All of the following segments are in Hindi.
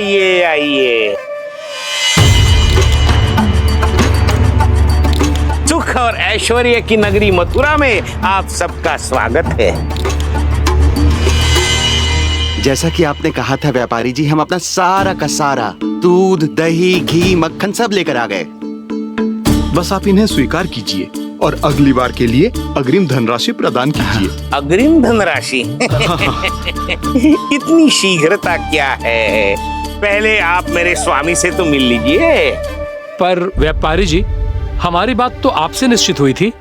आइए आइए। सुख और ऐश्वर्य की नगरी मथुरा में आप सबका स्वागत है। जैसा कि आपने कहा था व्यापारी जी, हम अपना सारा का सारा दूध, दही, घी, मक्खन सब लेकर आ गए। बस आप इन्हें स्वीकार कीजिए और अगली बार के लिए अग्रिम धनराशि प्रदान कीजिए। अग्रिम धनराशि? इतनी शीघ्रता क्या है? पहले आप मेरे स्वामी से तो मिल लीजिए। पर व्यापारी जी, हमारी बात तो आपसे निश्चित हुई थी।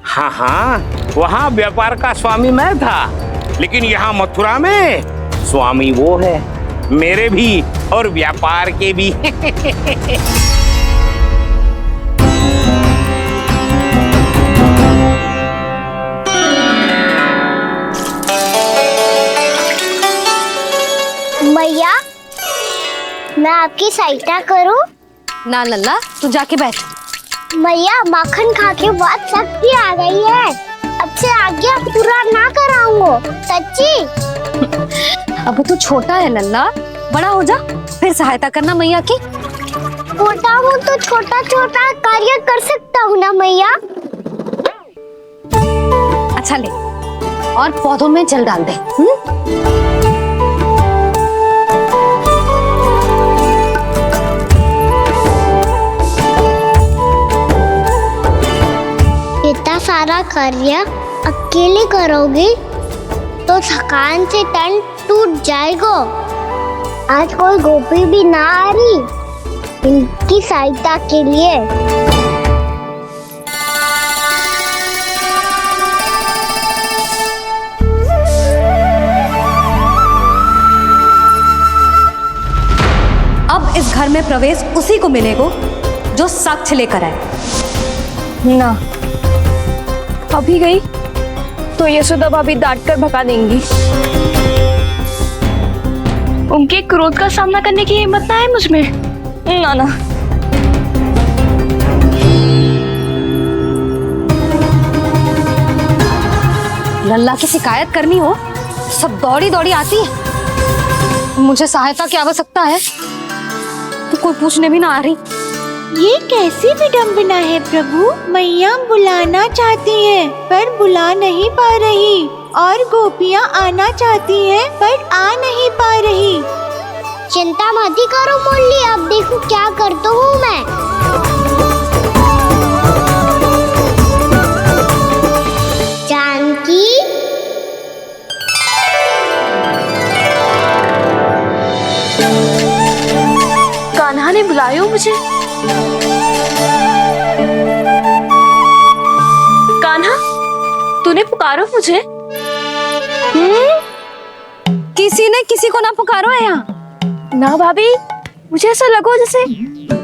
हाँ हाँ, वहाँ व्यापार का स्वामी मैं था, लेकिन यहाँ मथुरा में स्वामी वो है, मेरे भी और व्यापार के भी। मैया, मैं आपकी सहायता करूं? ना लल्ला, तू जाके बैठ। मैया, माखन खा के बहुत शक्ति आ गई है। अब से आगे पूरा ना कराऊंगा, सच्ची। अब तू छोटा है लल्ला, बड़ा हो जा फिर सहायता करना मैया की। छोटा हूँ तो छोटा छोटा कार्य कर सकता हूँ ना मैया। अच्छा ले, और पौधों में जल डाल दे। इतना सारा कार्य अकेले करोगे तो थकान से तन टूट जाएगा। आज कोई गोपी भी ना आ रही इनकी सहायता के लिए। अब इस घर में प्रवेश उसी को मिलेगा जो साक्ष्य लेकर आए। ना, अभी गई तो यशोदा भाभी डांट कर भगा देंगी। उनके क्रोध का सामना करने की हिम्मत ना है मुझ में। ना ना। लल्ला की शिकायत करनी हो, सब दौड़ी दौड़ी आती है। मुझे सहायता की आवश्यकता है तो कोई पूछने भी ना आ रही। ये कैसी विडंबना है प्रभु। मैया बुलाना चाहती हैं पर बुला नहीं पा रही, और गोपियाँ आना चाहती हैं पर आ नहीं पा रही। चिंता मत ही करो मुरली, अब देखो क्या करता हूँ मैं। जानकी, कान्हा ने बुलाया मुझे। कान्हा, तूने पुकारो मुझे। किसी ने किसी को ना पुकारो है यहाँ। ना भाभी, मुझे ऐसा लगो जैसे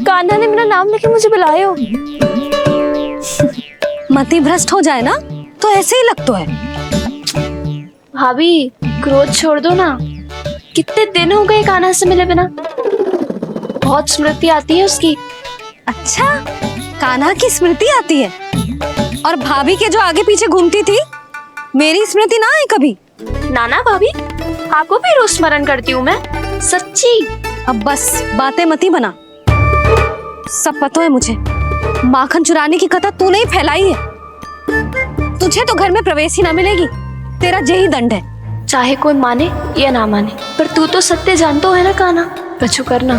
कान्हा ने मेरा नाम लेके मुझे बुलाया हो। मति भ्रष्ट हो जाए ना तो ऐसे ही लगता है। भाभी, क्रोध छोड़ दो ना। कितने दिन हो गए कान्हा से मिले बिना। बहुत स्मृति आती है उसकी। अच्छा, कान्हा की स्मृति आती है? और भाभी के जो आगे पीछे घूमती थी, मेरी स्मृति ना आई कभी? नाना भाभी, आपको भी रोज स्मरण करती हूँ मैं, सच्ची। अब बस बातें मत ही बना। सब पता है मुझे, माखन चुराने की कथा तूने ही फैलाई है। तुझे तो घर में प्रवेश ही ना मिलेगी, तेरा यही दंड है। चाहे कोई माने या ना माने, पर तू तो सत्य जानता है ना कान्हा। बचू करना।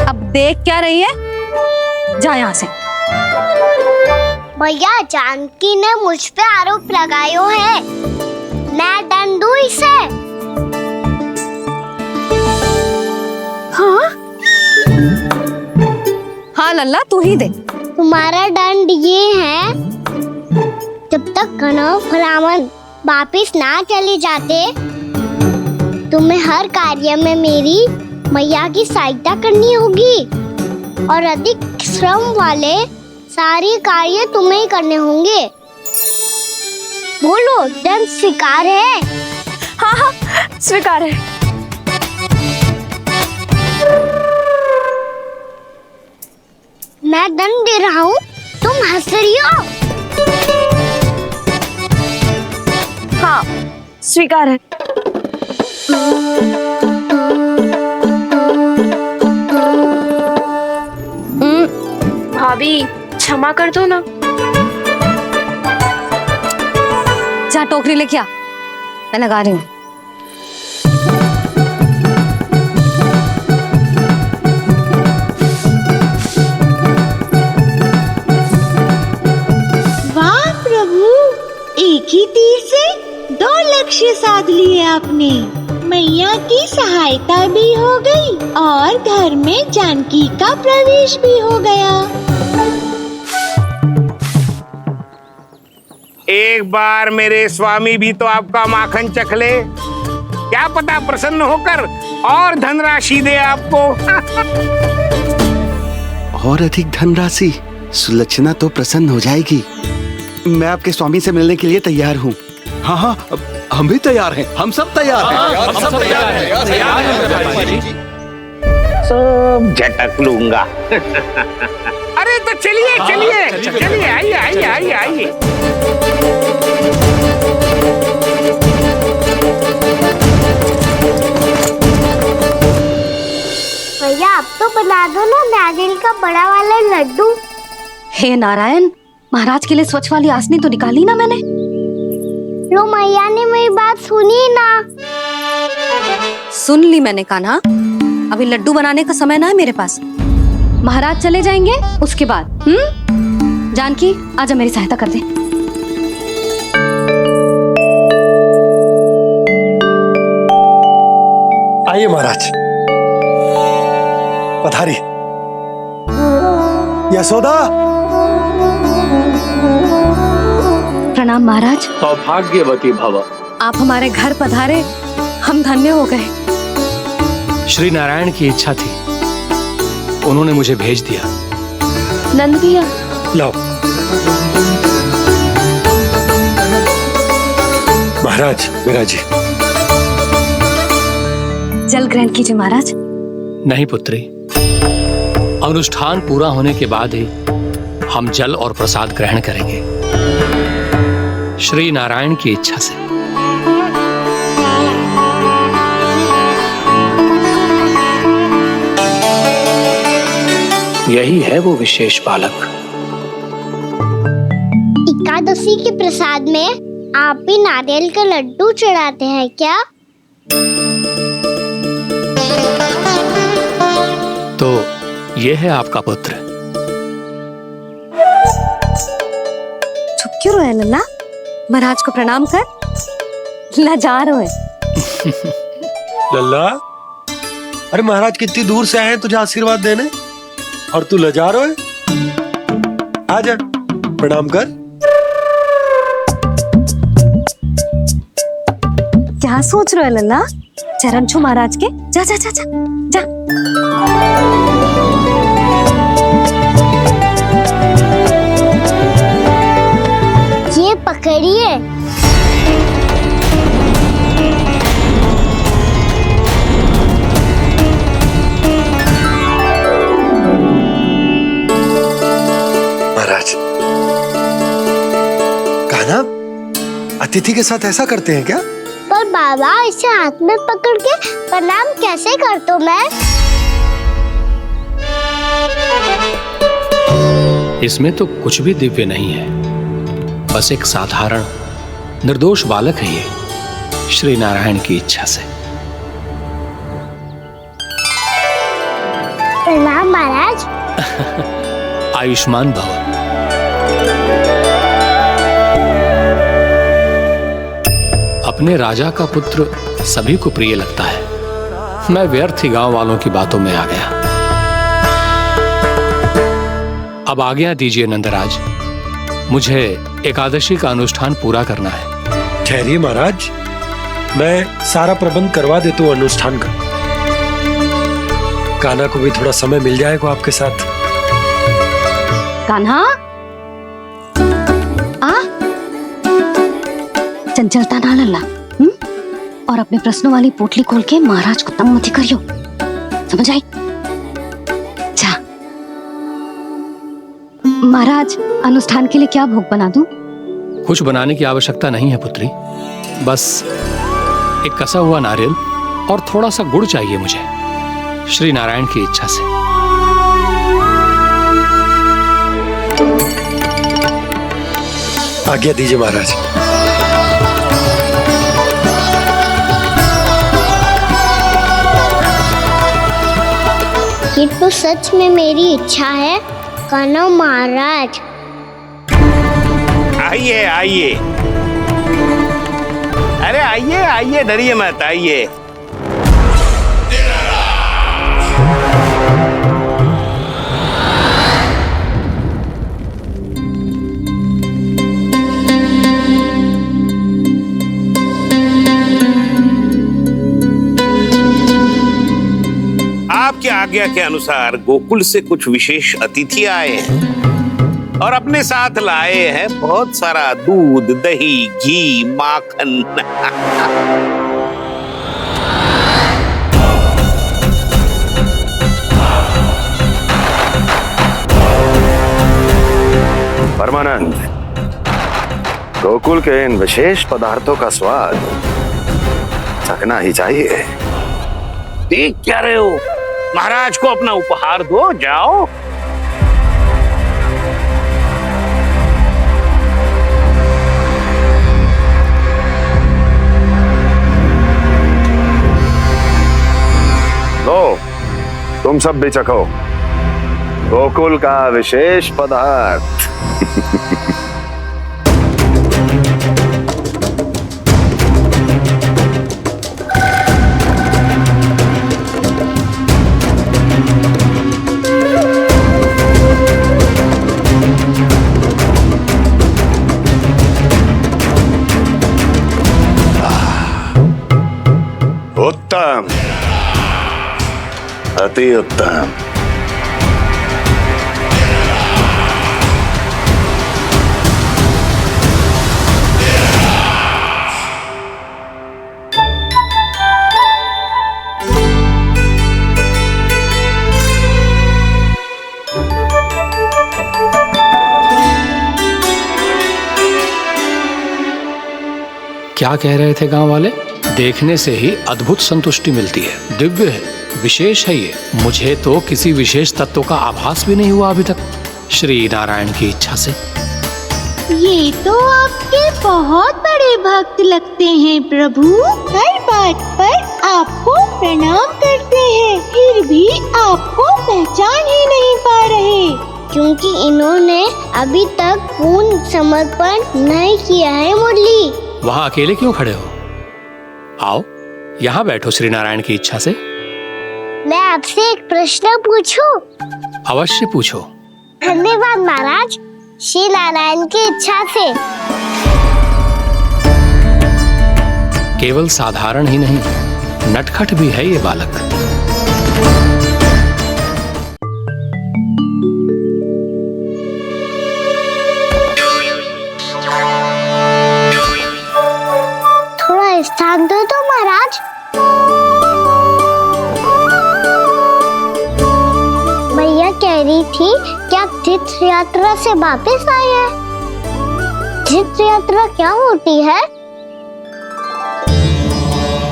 अब देख क्या रही है, जा यहाँ से। भैया, जानकी ने मुझ पे आरोप लगायो है, मैं दंड दूं इसे। हाँ हाँ लल्ला, तू ही दे। तुम्हारा दंड ये है, जब तक कनव फलावन वापिस ना चले जाते, तुम्हें हर कार्य में मेरी मैया की सहायता करनी होगी, और अधिक श्रम वाले सारे कार्य तुम्हें ही करने होंगे। बोलो, दंड स्वीकार है? हाँ हाँ, स्वीकार है। मैं दंड दे रहा हूँ, तुम हंस रही हो? हाँ, स्वीकार है। क्षमा कर दो ना। जा टोकरी लेके आ, मैं लगा रही हूँ। वाह प्रभु, एक ही तीर से 2 लक्ष्य साध लिए आपने। मैया की सहायता भी हो गई और घर में जानकी का प्रवेश भी हो गया। एक बार मेरे स्वामी भी तो आपका माखन चख ले, क्या पता प्रसन्न होकर और धनराशि दे आपको। और अधिक धनराशि? सुलक्षणा तो प्रसन्न हो जाएगी। मैं आपके स्वामी से मिलने के लिए तैयार हूँ। हाँ हाँ, हम भी तैयार हैं, हम सब तैयार हैं। हम सब तैयार हैं व्यापारी जी। सब झटक लूंगा। अरे तो चलिए चलिए चलिए, आइए आइए आइए आइए। भैया आप तो बना दो ना नारियल का बड़ा वाला लड्डू। हे नारायण, महाराज के लिए स्वच्छ वाली आसनी तो निकाली ना मैंने। लो मैया ने मेरी बात सुनी ना। सुन ली मैंने कान्हा, अभी लड्डू बनाने का समय ना है मेरे पास। महाराज चले जाएंगे उसके बाद। जानकी आजा मेरी सहायता कर दे। आइए महाराज, पधारी। यशोदा। प्रणाम महाराज। सौभाग्यवती भव। आप हमारे घर पधारे, हम धन्य हो गए। श्री नारायण की इच्छा थी, उन्होंने मुझे भेज दिया। नंद भैया लाओ। महाराज विराजी। जल ग्रहण कीजिए महाराज। नहीं पुत्री, अनुष्ठान पूरा होने के बाद ही हम जल और प्रसाद ग्रहण करेंगे, श्री नारायण की इच्छा से। यही है वो विशेष बालक। एकादशी के प्रसाद में आप भी नारियल का लड्डू चढ़ाते हैं क्या? तो ये है आपका पुत्र। चुप क्यों रोए लल्ला? महाराज को प्रणाम कर। लजा रोए। लल्ला, अरे महाराज कितनी दूर से आए हैं तुझे आशीर्वाद देने, और तू लजा रहा है? आजा प्रणाम कर। क्या सोच रहे हो लल्ला? चरण छू महाराज के। जा जा जा जा जा। ये पकड़िए। महाराज, कान्हा अतिथि के साथ ऐसा करते हैं क्या? पर बाबा इसे हाथ में पकड़ के प्रणाम कैसे करता हूँ मैं? इसमें तो कुछ भी दिव्य नहीं है, बस एक साधारण निर्दोष बालक है ये, श्री नारायण की इच्छा से। प्रणाम महाराज। आयुष्मान भव। अपने राजा का पुत्र सभी को प्रिय लगता है। मैं व्यर्थ ही गांव वालों की बातों में आ गया। अब आज्ञा दीजिए नंदराज, मुझे एकादशी का अनुष्ठान पूरा करना है। ठहरिए महाराज, मैं सारा प्रबंध करवा देता हूँ अनुष्ठान का। कान्हा को भी थोड़ा समय मिल जाएगा आपके साथ। कान्हा आ, चंचलता ना लल्ला। और अपने प्रश्नों वाली पोटली खोल के महाराज को तंग मत करियो, समझ आई? जा महाराज, अनुष्ठान के लिए क्या भोग बना दूं? कुछ बनाने की आवश्यकता नहीं है पुत्री, बस एक कसा हुआ नारियल और थोड़ा सा गुड़ चाहिए मुझे, श्री नारायण की इच्छा से। आज्ञा दीजिए महाराज। ये तो सच में मेरी इच्छा है कनव महाराज। आइए आइए, अरे आइए आइए, डरिए मत, आइए। आपकी आज्ञा के अनुसार गोकुल से कुछ विशेष अतिथि आए हैं और अपने साथ लाए हैं बहुत सारा दूध, दही, घी, माखन। परमानंद, गोकुल के इन विशेष पदार्थों का स्वाद चखना ही चाहिए। देख क्या रहे हो? महाराज को अपना उपहार दो, जाओ। लो, तुम सब भी चखो गोकुल का विशेष पदार्थ। उत्तम, अति उत्तम। क्या कह रहे थे गांव वाले? देखने से ही अद्भुत संतुष्टि मिलती है, दिव्य है, विशेष है ये। मुझे तो किसी विशेष तत्व का आभास भी नहीं हुआ अभी तक, श्री नारायण की इच्छा से। ये तो आपके बहुत बड़े भक्त लगते हैं प्रभु। हर बात पर आपको प्रणाम करते हैं, फिर भी आपको पहचान ही नहीं पा रहे। क्योंकि इन्होंने अभी तक पूर्ण समर्पण नहीं किया है मुरली। वहाँ अकेले क्यों खड़े हो? आओ यहाँ बैठो श्री नारायण की इच्छा से। मैं आपसे एक प्रश्न पूछूं? अवश्य पूछो। धन्यवाद महाराज, श्री नारायण की इच्छा से। केवल साधारण ही नहीं, नटखट भी है ये बालक। थोड़ा स्थान दो तो महाराज। मैया कह रही थी कि आप तीर्थ यात्रा से वापस आए हैं। तीर्थ यात्रा क्या होती है?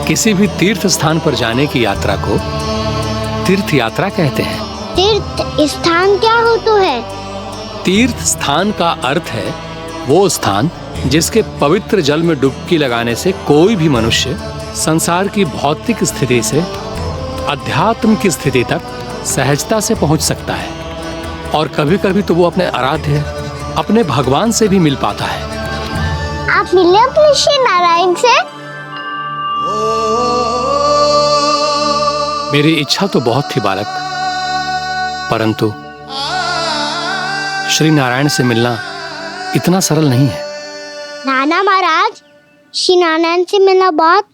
किसी भी तीर्थ स्थान पर जाने की यात्रा को तीर्थ यात्रा कहते हैं। तीर्थ स्थान क्या हो तो है? तीर्थ स्थान का अर्थ है वो स्थान जिसके पवित्र जल में डुबकी लगाने से कोई भी मनुष्य संसार की भौतिक स्थिति से अध्यात्म की स्थिति तक सहजता से पहुंच सकता है, और कभी कभी तो वो अपने आराध्य, अपने भगवान से भी मिल पाता है। आप मिले अपने श्री नारायण से? मेरी इच्छा तो बहुत थी बालक, परंतु श्री नारायण से मिलना इतना सरल नहीं है। नाना महाराज, श्री नारायण से मिलना बहुत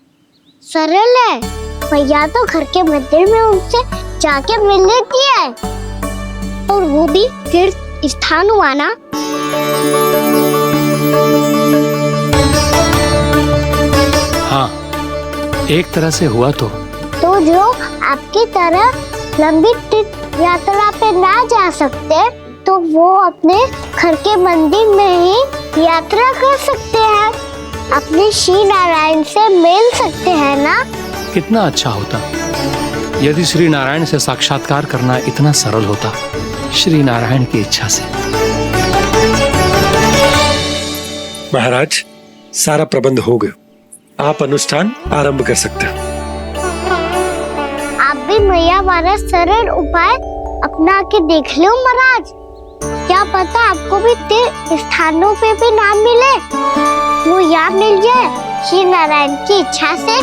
सरल है। भैया तो घर के मंदिर में उनसे जाके मिल लेती है, और वो भी तीर्थ स्थान हुआ ना। हाँ, एक तरह से हुआ तो जो आपकी तरह लंबी तीर्थ यात्रा पे ना जा सकते, तो वो अपने घर के मंदिर में ही यात्रा कर सकते हैं, अपने श्री नारायण से मिल सकते हैं ना। कितना अच्छा होता यदि श्री नारायण से साक्षात्कार करना इतना सरल होता, श्री नारायण की इच्छा से। महाराज, सारा प्रबंध हो गया, आप अनुष्ठान आरंभ कर सकते हो। आप भी मैया वाला सरल उपाय अपना के देख लो महाराज। क्या पता आपको भी तीर्थ स्थानों पे भी नाम मिले, वो यहाँ मिल जाए श्री नारायण की इच्छा से।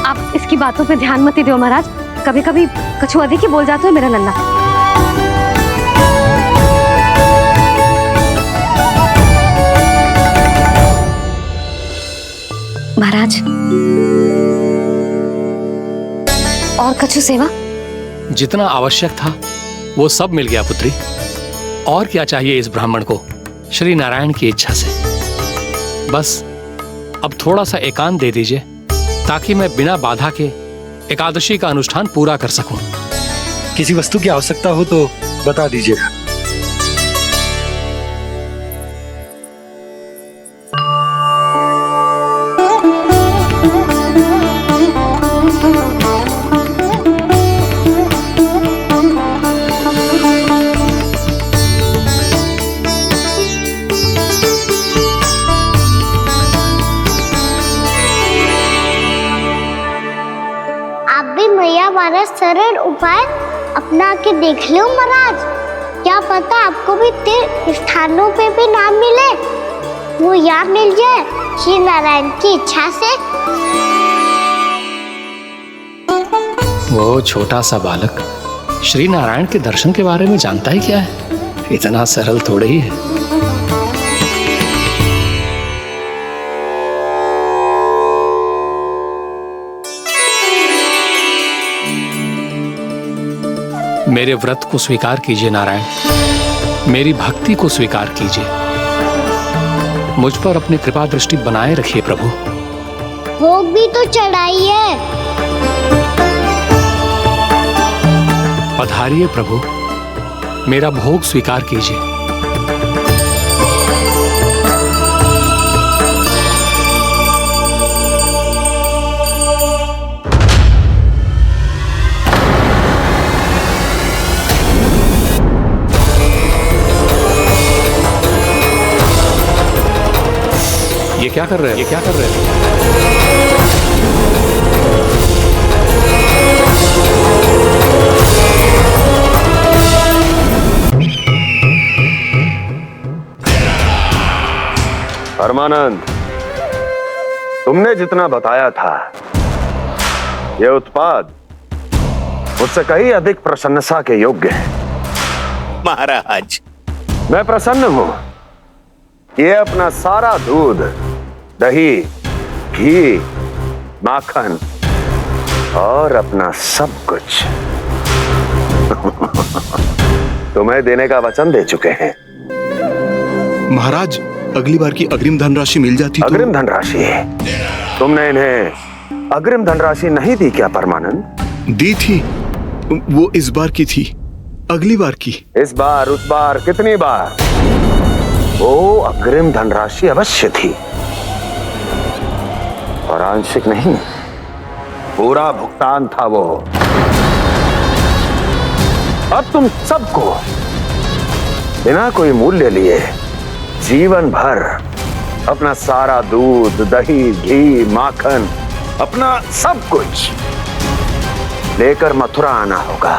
आप इसकी बातों पे ध्यान मत दो महाराज, कभी कभी कछु अधिक ही बोल जाते हो मेरा लल्ला। महाराज, और कछु सेवा? जितना आवश्यक था वो सब मिल गया पुत्री। और क्या चाहिए इस ब्राह्मण को श्री नारायण की इच्छा से? बस अब थोड़ा सा एकांत दे दीजिए ताकि मैं बिना बाधा के एकादशी का अनुष्ठान पूरा कर सकूं। किसी वस्तु की आवश्यकता हो तो बता दीजिएगा। हमारा सरल उपाय अपना के देख लो महाराज। क्या पता आपको भी तीर्थ स्थानों पे भी नाम मिले, वो यहाँ मिल जाए श्री नारायण की इच्छा से। वो छोटा सा बालक श्री नारायण के दर्शन के बारे में जानता ही क्या है? इतना सरल थोड़े ही है। मेरे व्रत को स्वीकार कीजिए नारायण, मेरी भक्ति को स्वीकार कीजिए। मुझ पर अपनी कृपा दृष्टि बनाए रखिए प्रभु। भोग भी तो चढ़ाइए। पधारिए प्रभु, मेरा भोग स्वीकार कीजिए। ये क्या कर रहे हैं? ये क्या कर रहे हैं? परमानंद, तुमने जितना बताया था यह उत्पाद मुझसे कहीं अधिक प्रशंसा के योग्य है। महाराज, मैं प्रसन्न हूं। ये अपना सारा दूध, दही, घी, माखन और अपना सब कुछ तुम्हें देने का वचन दे चुके हैं। महाराज, अगली बार की अग्रिम धनराशि मिल जाती तो। अग्रिम धनराशि? तुमने इन्हें अग्रिम धनराशि नहीं दी क्या परमानंद? दी थी, वो इस बार की थी, अगली बार की। इस बार, उस बार, कितनी बार? वो अग्रिम धनराशि अवश्य थी और आंशिक नहीं, पूरा भुगतान था वो। अब तुम सबको बिना कोई मूल्य लिए जीवन भर अपना सारा दूध, दही, घी, माखन, अपना सब कुछ लेकर मथुरा आना होगा।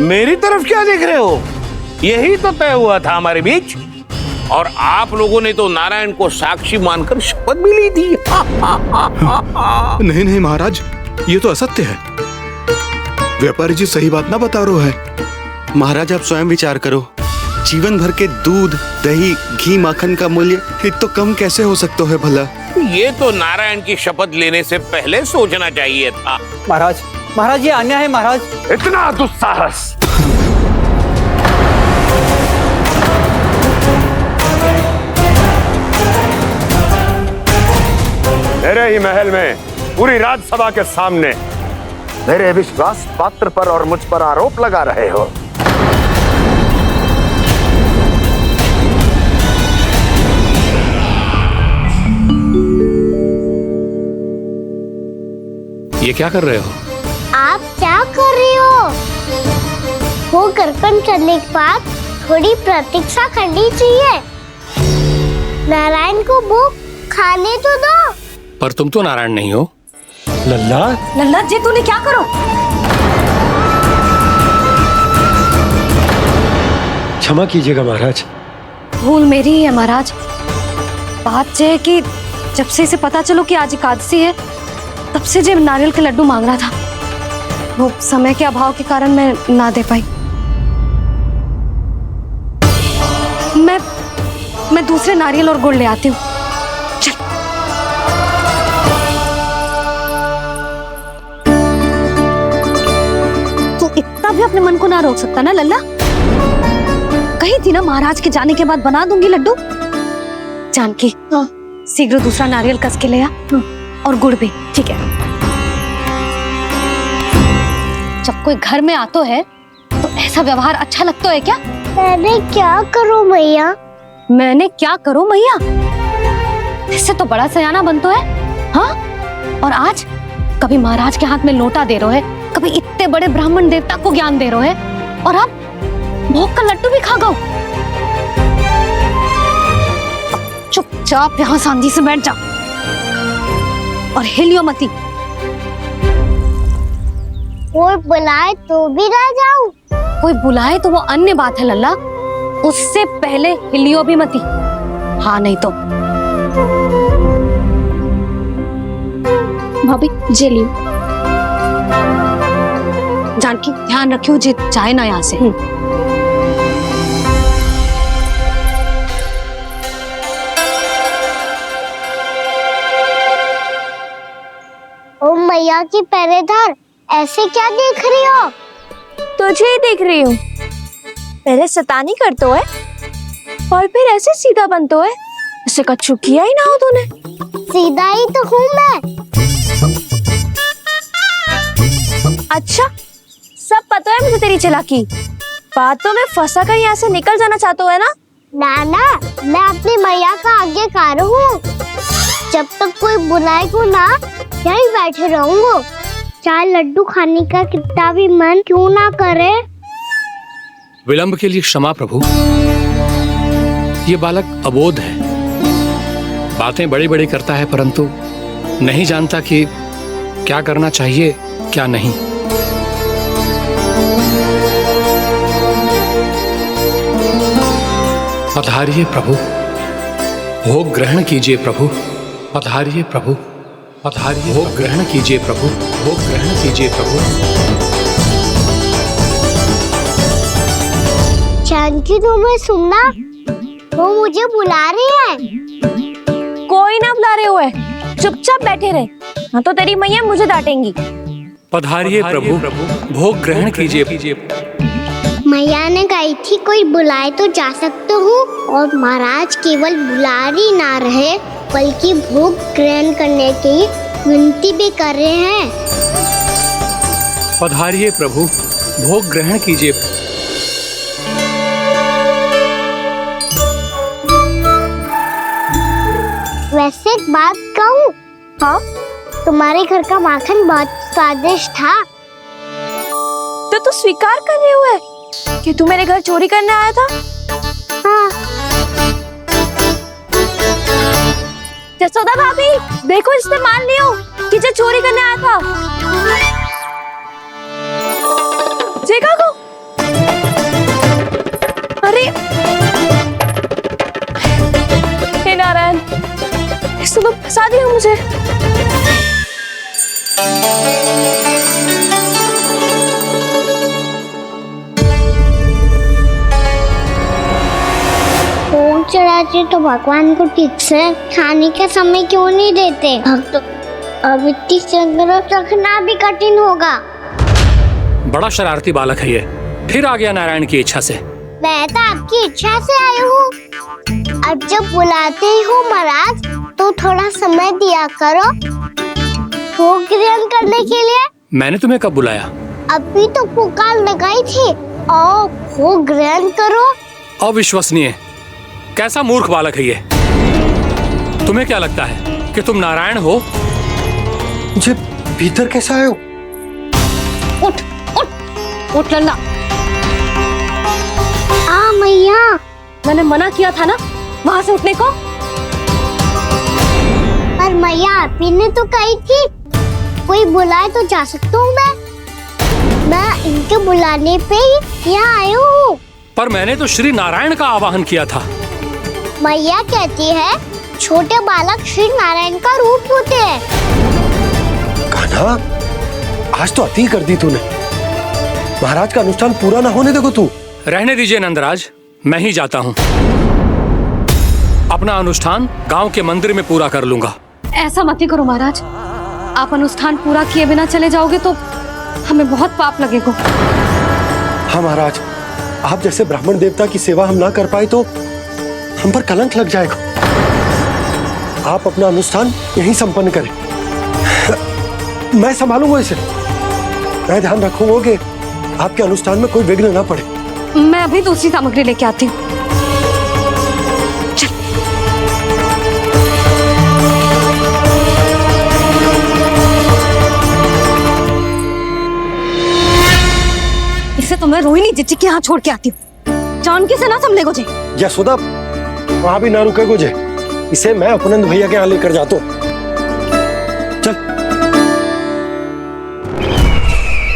मेरी तरफ क्या देख रहे हो? यही तो तय हुआ था हमारे बीच, और आप लोगों ने तो नारायण को साक्षी मानकर शपथ भी ली थी। नहीं नहीं महाराज, ये तो असत्य है। व्यापारी जी सही बात ना बता रहे हैं। महाराज, आप स्वयं विचार करो, जीवन भर के दूध, दही, घी, माखन का मूल्य इतना कम कैसे हो सकता है भला? ये तो नारायण की शपथ लेने से पहले सोचना चाहिए था। महाराज, महाराज, ये अन्याय है महाराज। इतना दुस्साहस! मेरे ही महल में पूरी राजसभा के सामने मेरे विश्वास पात्र पर और मुझ पर आरोप लगा रहे हो। ये क्या कर रहे हो? आप क्या कर रहे हो? वो करकन चलने के बाद थोड़ी प्रतीक्षा करनी चाहिए। नारायण को भूख खाने तो दो। पर तुम तो नारायण नहीं हो। लल्ला, लल्ला जी तूने क्या करो? क्षमा कीजिएगा महाराज। भूल मेरी ही है महाराज। बात यह है कि जब से इसे पता चलो कि आज एकादशी है, तब से जब नारियल के लड्डू मांग रहा था, वो समय के अभाव के कारण मैं ना दे पाई। मैं दूसरे नारियल और गुड़ ले आती हूँ। चल। तू इतना भी अपने मन को ना रोक सकता ना लल्ला? कही थी ना महाराज के जाने के बाद बना दूंगी लड्डू। जानकी, शीघ्र दूसरा नारियल कस के ले आ, और गुड़ भी। ठीक है। जब कोई घर में आता है तो ऐसा व्यवहार अच्छा लगता है क्या? मैंने क्या करूं मैया? मैंने क्या करूं मैया? इससे तो बड़ा सयाना बन तो है। हाँ? और आज कभी महाराज के हाथ में लोटा दे रहे है, कभी इतने बड़े ब्राह्मण देवता को ज्ञान दे रहे है, और अब भोग का लड्डू भी खा गो। चुपचाप यहाँ शांति से बैठ जा और हिलियो मती। कोई बुलाए तो भी ना जाऊं? कोई बुलाए तो वो अन्य बात है लल्ला, उससे पहले हिलियो भी मती। हाँ नहीं तो। भाभी जे लियो। जानकी ध्यान रखियो जे जाए ना यहाँ से। ओ मैया की पहरेदार, ऐसे क्या देख रही हो? तुझे ही देख रही हूँ। पहले शैतानी करतो है और फिर ऐसे सीधा बनतो है, ऐसे कछु किया ही ना हो तूने। सीधा ही तो हूँ मैं। अच्छा, सब पता है मुझे तेरी चालाकी। बातों में फंसा कर यहाँ से निकल जाना चाहते है ना? नाना, मैं अपनी मैया का आज्ञाकार हूँ। जब तक कोई बुलाएगा ना, यहीं बैठे रहूंगा। चाहे लड्डू खाने का कितना भी मन क्यों ना करे। विलंब के लिए क्षमा प्रभु। ये बालक अबोध है, बातें बड़ी बड़ी करता है, परंतु नहीं जानता कि क्या करना चाहिए क्या नहीं। पधारिए प्रभु, भोग ग्रहण कीजिए प्रभु। पधारिए प्रभु, पधारिए। भोग ग्रहण कीजिए प्रभु, भोग ग्रहण कीजिए प्रभु। जानकी, तुम्हें सुनना? वो मुझे बुला रही है। कोई ना बुला रहे हुए, चुपचाप बैठे रहे, हाँ तो तेरी मैया मुझे डांटेंगी। पधारिए प्रभु, भोग ग्रहण कीजिए। मैया ने कही थी कोई बुलाए तो जा सकते हूँ, और महाराज केवल बुला ही ना रहे बल्कि भोग ग्रहण करने की विनती भी कर रहे हैं। पधारिए प्रभु, भोग ग्रहण कीजिए। वैसे एक बात कहूँ? हाँ? तुम्हारे घर का माखन बहुत स्वादिष्ट था। तो तू स्वीकार कर रहे हुए कि तू मेरे घर चोरी करने आया था? हाँ। जसोदा भाभी, देखो इसने मान लियो कि जो चोरी करने आया था। देखा को? अरे हे नारायण, इसने तो फंसा दिया मुझे। भोग चढ़ाते तो भगवान को ठीक से खाने का समय क्यों नहीं देते? भक्त अब इतनी संग्रह रखना भी कठिन होगा। बड़ा शरारती बालक है ये, फिर आ गया नारायण की इच्छा से। मैं तो आपकी इच्छा से आई हूँ। अब जब बुलाते ही हो महाराज, तो थोड़ा समय दिया करो भोग ग्रहण करने के लिए। मैंने तुम्हें कब बुलाया? अभी तो पुकार लगाई थी, आओ भोग ग्रहण करो। अविश्वसनीय, कैसा मूर्ख बालक है ये। तुम्हें क्या लगता है कि तुम नारायण हो? भीतर कैसा आए हो? उठ उठ उठ लल्ला। मैया, मैंने मना किया था ना वहां से उठने को। पर मैया आप ही ने तो कही थी कोई बुलाए तो जा सकता हूँ मैं इनके बुलाने पे ही यहाँ आई हूँ। पर मैंने तो श्री नारायण का आवाहन किया था। मैया कहती है छोटे बालक श्री नारायण का रूप होते हैं। कान्हा, आज तो अति कर दी तूने। महाराज का अनुष्ठान पूरा ना होने देखो तू। रहने दीजिए नंदराज, मैं ही जाता हूँ। अपना अनुष्ठान गांव के मंदिर में पूरा कर लूंगा। ऐसा मत ही करो महाराज, आप अनुष्ठान पूरा किए बिना चले जाओगे तो हमें बहुत पाप लगेगा। हाँ महाराज, आप जैसे ब्राह्मण देवता की सेवा हम ना कर पाए तो हम पर कलंक लग जाएगा। आप अपना अनुष्ठान यहीं संपन्न करें, मैं संभालूंगा इसे। मैं ध्यान रखूंगा कि आपके अनुष्ठान में कोई विघ्न ना पड़े। मैं अभी दूसरी सामग्री लेके आती हूँ। इसे तो मैं रोहिणी जीजी के यहाँ छोड़ के आती हूँ। जानकी से ना संभले गुजे। यशोदा, वहां भी ना रुके गुजे। इसे मैं अपनंद भैया के यहाँ लेकर जाता हूँ। चल।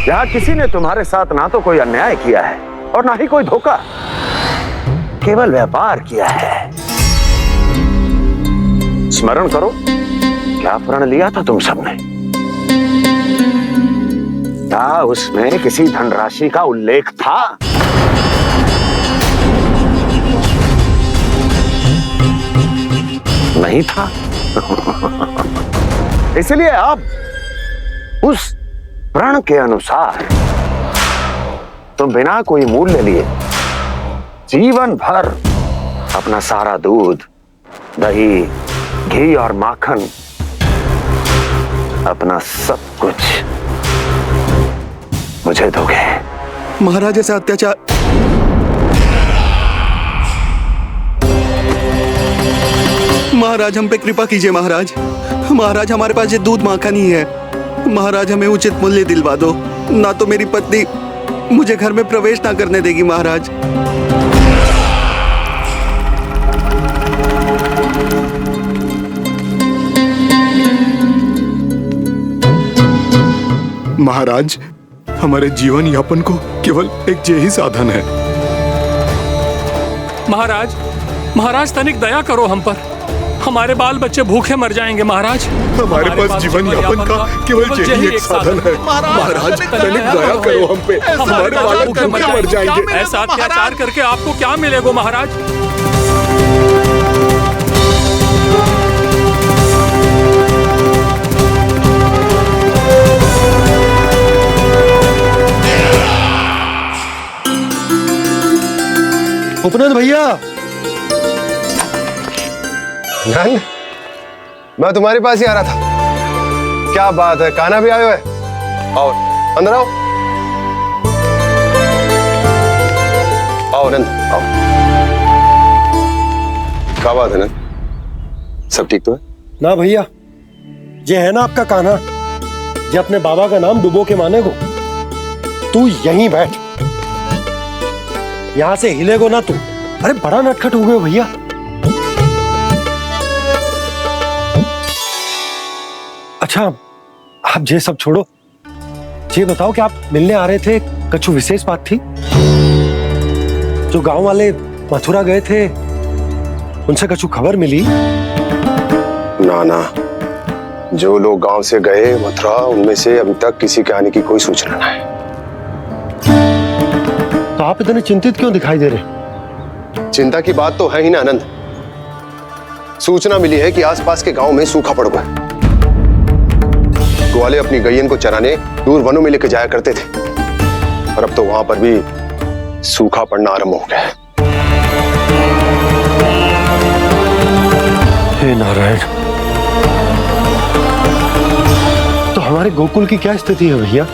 यहाँ किसी ने तुम्हारे साथ ना तो कोई अन्याय किया है और ना ही कोई धोखा, केवल व्यापार किया है। स्मरण करो, क्या प्रण लिया था तुम सबने? क्या उसमें किसी धनराशि का उल्लेख था? नहीं था। इसलिए अब उस प्रण के अनुसार तुम बिना कोई मूल्य लिए जीवन भर अपना सारा दूध, दही, घी और माखन, अपना सब कुछ मुझे दोगे। महाराज ऐसा अत्याचार। महाराज हम पे कृपा कीजिए महाराज। महाराज हमारे पास ये दूध माखन ही है। महाराज हमें उचित मूल्य दिलवा दो, ना तो मेरी पत्नी मुझे घर में प्रवेश ना करने देगी महाराज। महाराज, हमारे जीवन यापन को केवल एक यही साधन है। महाराज, महाराज तनिक दया करो हम पर। हमारे बाल बच्चे भूखे मर जाएंगे महाराज। हमारे पास जीवन यापन का केवल यही एक साधन है। महाराज तनिक दया करो हम पे। हमारे बालक भूखे मर जाएंगे। ऐसा अत्याचार करके आपको क्या मिलेगा महाराज? उपनंद भैया। नंद, मैं तुम्हारे पास ही आ रहा था। क्या बात है, कान्हा भी आयो है? आओ अंदर आओ। आओ नंद आओ। क्या बात है नंद, सब ठीक तो है? ना भैया, ये है ना आपका कान्हा, ये अपने बाबा का नाम डुबो के माने को। तू यहीं बैठ, यहां से हिलेगो ना तू। अरे बड़ा नटखट हो गए भैया। अच्छा, आप ये सब छोड़ो, ये बताओ कि आप मिलने आ रहे थे, कछु विशेष बात थी? जो गांव वाले मथुरा गए थे, उनसे कछु खबर मिली? ना ना, जो लोग गांव से गए मथुरा, उनमें से अभी तक किसी के आने की कोई सूचना नहीं है। तो आप इतने चिंतित क्यों दिखाई दे रहे? चिंता की बात तो है ही ना आनंद। सूचना मिली है कि आसपास के गांव में सूखा पड़ गया। ग्वाले अपनी गैयन को चराने दूर वनों में लेके जाया करते थे, और अब तो वहां पर भी सूखा पड़ना आरंभ हो गया है। हे नारायण, तो हमारे गोकुल की क्या स्थिति है भैया?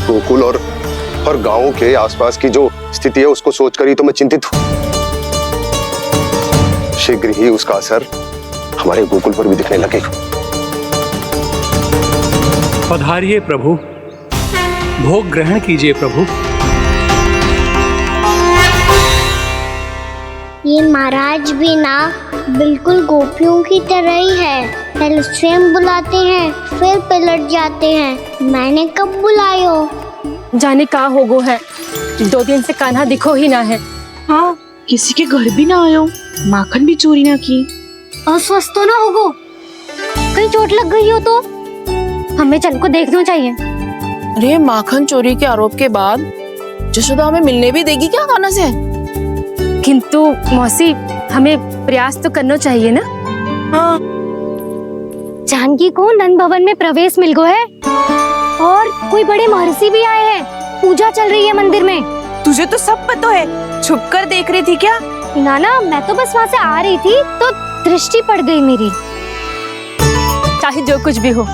गोकुल और गांवों के आसपास की जो स्थिति है उसको सोचकर ही तो मैं चिंतित हूं। शीघ्र ही उसका असर हमारे गोकुल पर भी दिखने लगेगा। पधारिए प्रभु, भोग ग्रहण कीजिए प्रभु। ये महाराज भी ना बिल्कुल गोपियों की तरह ही है। पहले स्वयं बुलाते हैं, फिर पलट जाते हैं। मैंने कब बुलाए हो? जाने का होगो है, 2 दिन से कान्हा दिखो ही ना है। हाँ, किसी के घर भी ना आयो, माखन भी चोरी ना की। अस्वस्थ तो ना होगो, कहीं चोट लग गई हो तो हमें चल को देखना चाहिए। अरे माखन चोरी के आरोप के बाद जशोदा हमें मिलने भी देगी क्या कान्हा से? किंतु मौसी, हमें प्रयास तो करना चाहिए ना। हाँ। जानकी को नंद भवन में प्रवेश मिल गो है और कोई बड़े महर्षि भी आए हैं। पूजा चल रही है मंदिर में। तुझे तो सब पता है, छुप कर देख रही थी क्या? ना, मैं तो बस वहाँ से आ रही थी तो दृष्टि पड़ गई मेरी। चाहे जो कुछ भी हो,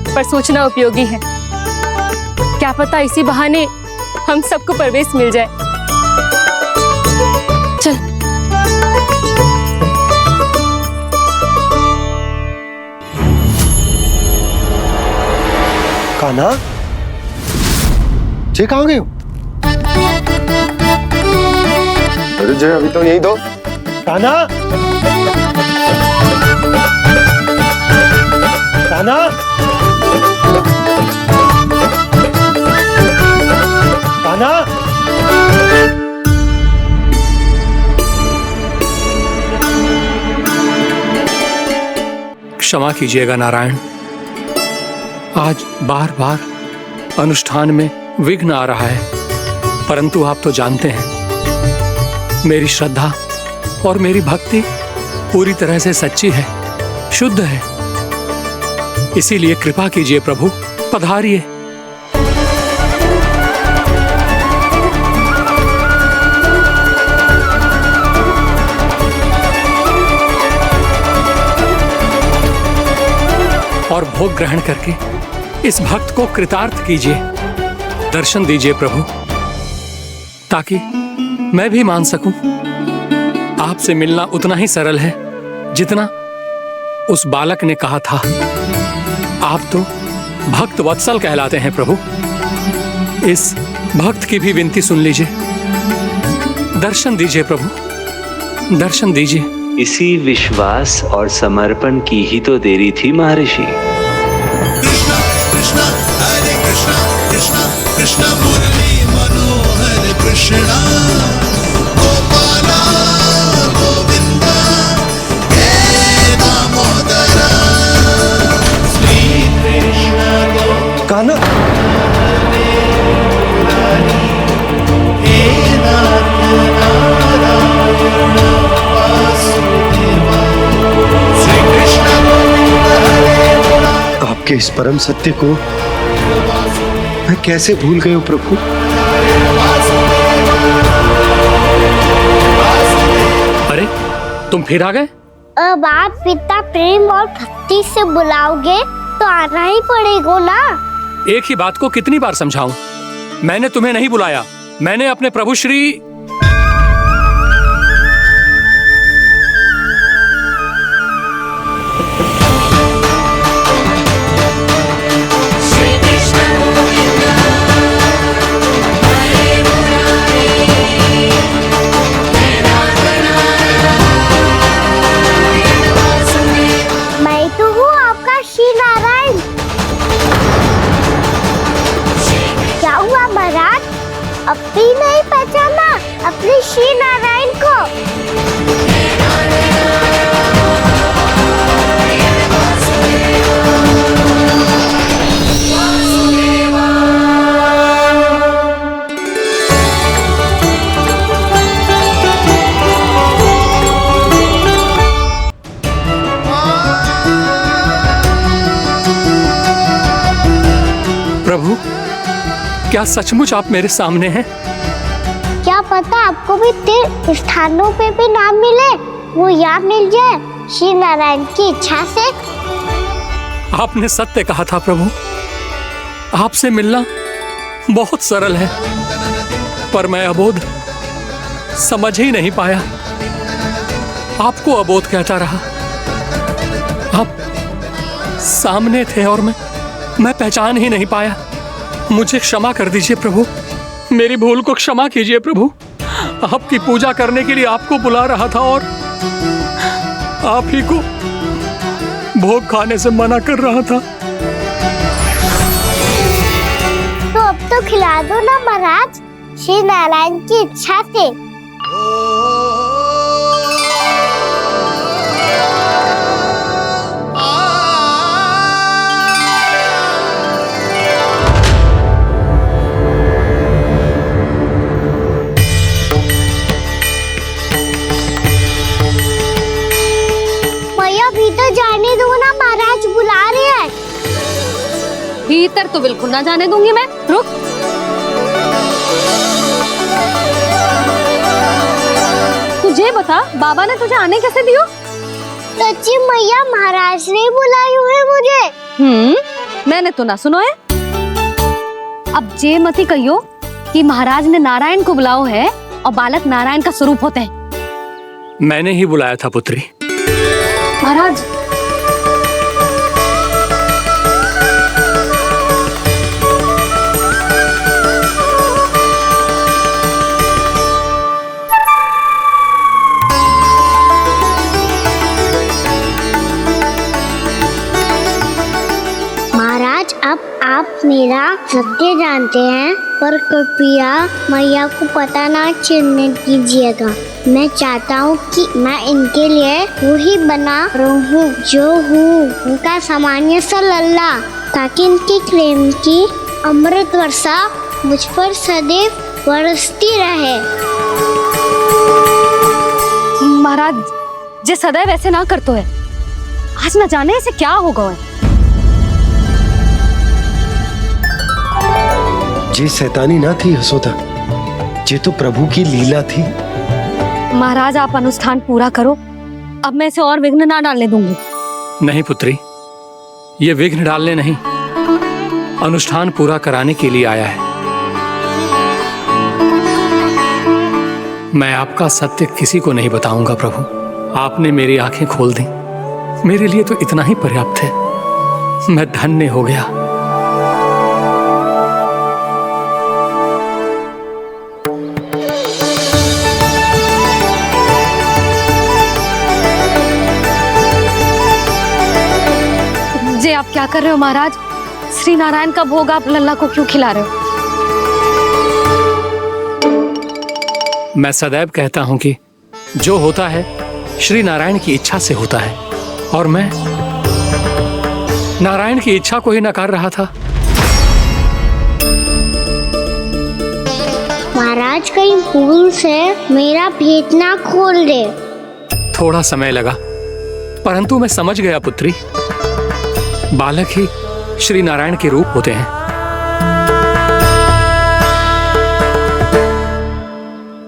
पर सूचना उपयोगी है। क्या पता इसी बहाने हम सबको प्रवेश मिल जाए। चल। कान्हा, जे कहाँ गए हो? अरे जय, अभी तो यही दो। कान्हा, कान्हा, कान्हा। क्षमा कीजिएगा नारायण, आज बार बार अनुष्ठान में विघ्न आ रहा है, परंतु आप तो जानते हैं मेरी श्रद्धा और मेरी भक्ति पूरी तरह से सच्ची है, शुद्ध है। इसीलिए कृपा कीजिए प्रभु, पधारिए। और भोग ग्रहण करके इस भक्त को कृतार्थ कीजिए। दर्शन दीजिए प्रभु, ताकि मैं भी मान सकूं आपसे मिलना उतना ही सरल है जितना उस बालक ने कहा था। आप तो भक्त वत्सल कहलाते हैं प्रभु। इस भक्त की भी विनती सुन लीजिए। दर्शन दीजिए प्रभु, दर्शन दीजिए। इसी विश्वास और समर्पण की ही तो देरी थी महर्षि। कृष्णा कृष्णा हरे कृष्णा, कृष्णा कृष्णा मुरली मनोहर कृष्णा, गोपाला गोविंदा हे दामोदरा, श्री कृष्ण कान्हा, आपके इस परम सत्य को मैं कैसे भूल गया प्रभु। अरे तुम फिर आ गए? अब आप इतना प्रेम और भक्ति से बुलाओगे तो आना ही पड़ेगा ना। एक ही बात को कितनी बार समझाऊं? मैंने तुम्हें नहीं बुलाया, मैंने अपने प्रभु श्री अब भी नहीं पहचाना अपने श्री नारायण को? प्रभु, क्या सचमुच आप मेरे सामने हैं? क्या पता आपको भी तीर्थ स्थानों पे भी नाम मिले, वो यहाँ मिल जाए श्री नारायण की इच्छा से। आपने सत्य कहा था प्रभु, आपसे मिलना बहुत सरल है, पर मैं अबोध समझ ही नहीं पाया। आपको अबोध कहता रहा। आप सामने थे और मैं मैं पहचान ही नहीं पाया। मुझे क्षमा कर दीजिए प्रभु, मेरी भूल को क्षमा कीजिए प्रभु। आपकी पूजा करने के लिए आपको बुला रहा था और आप ही को भोग खाने से मना कर रहा था। तो अब तो खिला दो ना महाराज, श्री नारायण की इच्छा से। भीतर जाने दो ना, महाराज बुला रहे हैं। भीतर तो बिल्कुल ना जाने दूंगी मैं। रुक। तुझे बता, बाबा ने तुझे आने कैसे दियो? सच्ची मैया, महाराज ने बुलाई हुई मुझे। मैंने तो ना सुनो है। अब जे मती कहियो कि महाराज ने नारायण को बुलाओ है और बालक नारायण का स्वरूप होते हैं। मैंने ही बुलाया था पुत्री। महाराज, महाराज अब आप मेरा सत्य जानते हैं, पर कृपया मैया को पता ना चलने दीजिएगा। मैं चाहता हूँ कि मैं इनके लिए वही बना रहूँ जो हूँ, उनका सामान्य सा लल्ला, ताकि इनके प्रेम की अमृत वर्षा मुझ पर सदैव बरसती रहे। महाराज, जे सदैव ऐसे ना करतो है, आज न जाने इसे क्या होगा है। ये शैतानी ना थी यशोदा, ये तो प्रभु की लीला थी। महाराज, आप अनुष्ठान पूरा करो, अब मैं इसे और विघ्न ना डालने दूंगी। नहीं पुत्री, ये विघ्न डालने नहीं, अनुष्ठान पूरा कराने के लिए आया है। मैं आपका सत्य किसी को नहीं बताऊंगा प्रभु। आपने मेरी आंखें खोल दी, मेरे लिए तो इतना ही पर्याप्त है। मैं धन्य हो गया। जे आप क्या कर रहे हो महाराज? श्री नारायण का भोग आप लल्ला को क्यों खिला रहे हो? मैं सदैव कहता हूं कि जो होता है श्री नारायण की इच्छा से होता है, और मैं नारायण की इच्छा को ही नकार रहा था। महाराज, कहीं भूल से मेरा भेद ना खोल दे। थोड़ा समय लगा, परंतु मैं समझ गया पुत्री। बालक ही श्री नारायण के रूप होते हैं।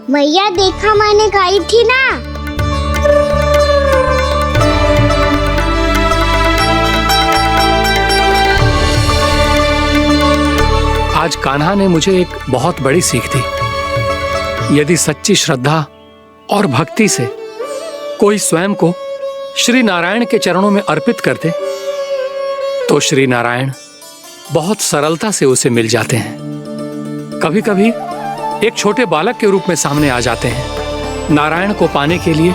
मैया, देखा मैंने गाई थी ना। आज कान्हा ने मुझे एक बहुत बड़ी सीख दी। यदि सच्ची श्रद्धा और भक्ति से कोई स्वयं को श्री नारायण के चरणों में अर्पित कर दे, तो श्री नारायण बहुत सरलता से उसे मिल जाते हैं। कभी कभी एक छोटे बालक के रूप में सामने आ जाते हैं। नारायण को पाने के लिए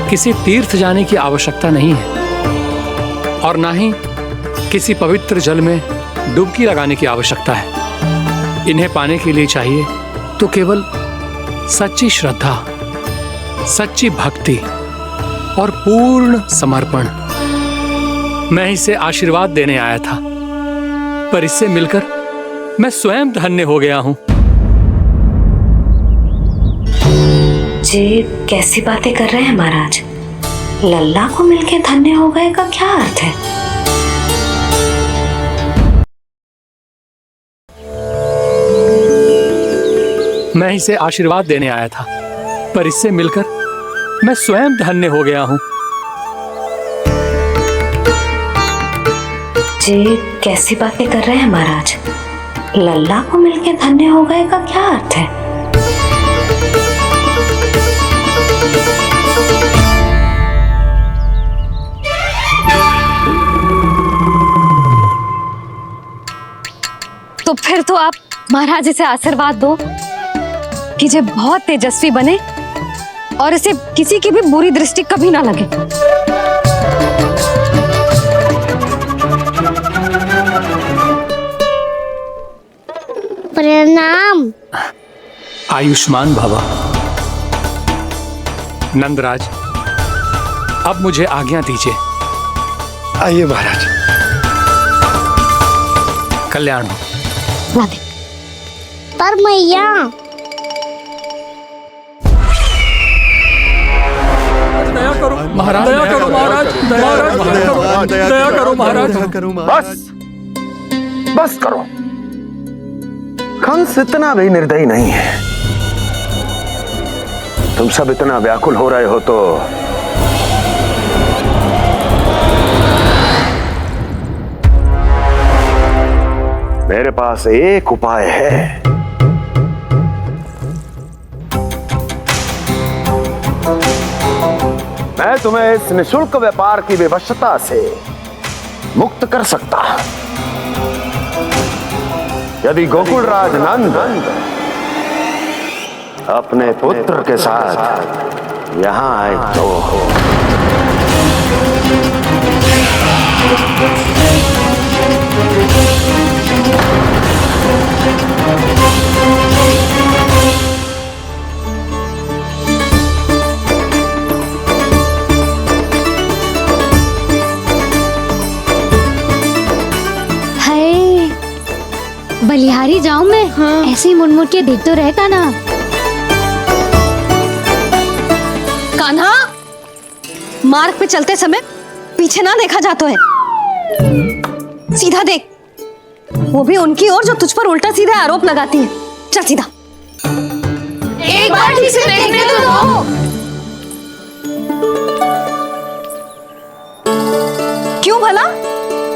किसी तीर्थ जाने की आवश्यकता नहीं है, और ना ही किसी पवित्र जल में डुबकी लगाने की आवश्यकता है। इन्हें पाने के लिए चाहिए तो केवल सच्ची श्रद्धा, सच्ची भक्ति और पूर्ण समर्पण। मैं इसे आशीर्वाद देने आया था, पर इससे मिलकर मैं स्वयं धन्य हो गया हूं। जी कैसी बातें कर रहे हैं महाराज? लल्ला को मिलके धन्य हो गए का क्या अर्थ है? मैं इसे आशीर्वाद देने आया था, पर इससे मिलकर मैं स्वयं धन्य हो गया हूं। जी कैसी बातें कर रहे हैं महाराज? लल्ला को मिलके धन्य हो गए का क्या अर्थ है? तो फिर तो आप महाराज इसे आशीर्वाद दो कि ये बहुत तेजस्वी बने और इसे किसी की भी बुरी दृष्टि कभी ना लगे। प्रणाम। आयुष्मान भव। नंदराज, अब मुझे आज्ञा दीजिए। आइए महाराज। कल्याण हो। राधे। पर मैया दया करो महाराज, दया करो महाराज, दया करो महाराज। बस बस करो। कंस इतना भी निर्दयी नहीं है। तुम सब इतना व्याकुल हो रहे हो तो मेरे पास एक उपाय है। मैं तुम्हें इस निशुल्क व्यापार की विवशता से मुक्त कर सकता। यदि गोकुलराज नंद अपने पुत्र के साथ यहां आए तो बलिहारी जाऊं मैं? हाँ। ऐसे ही मुड़ के देख तो रहे कान्हा। कान्हा, मार्ग पे चलते समय पीछे ना देखा जाता है, सीधा देख। वो भी उनकी ओर जो तुझ पर उल्टा सीधा आरोप लगाती है। चल सीधा। एक बार ठीक से देखने तो दो। क्यों भला?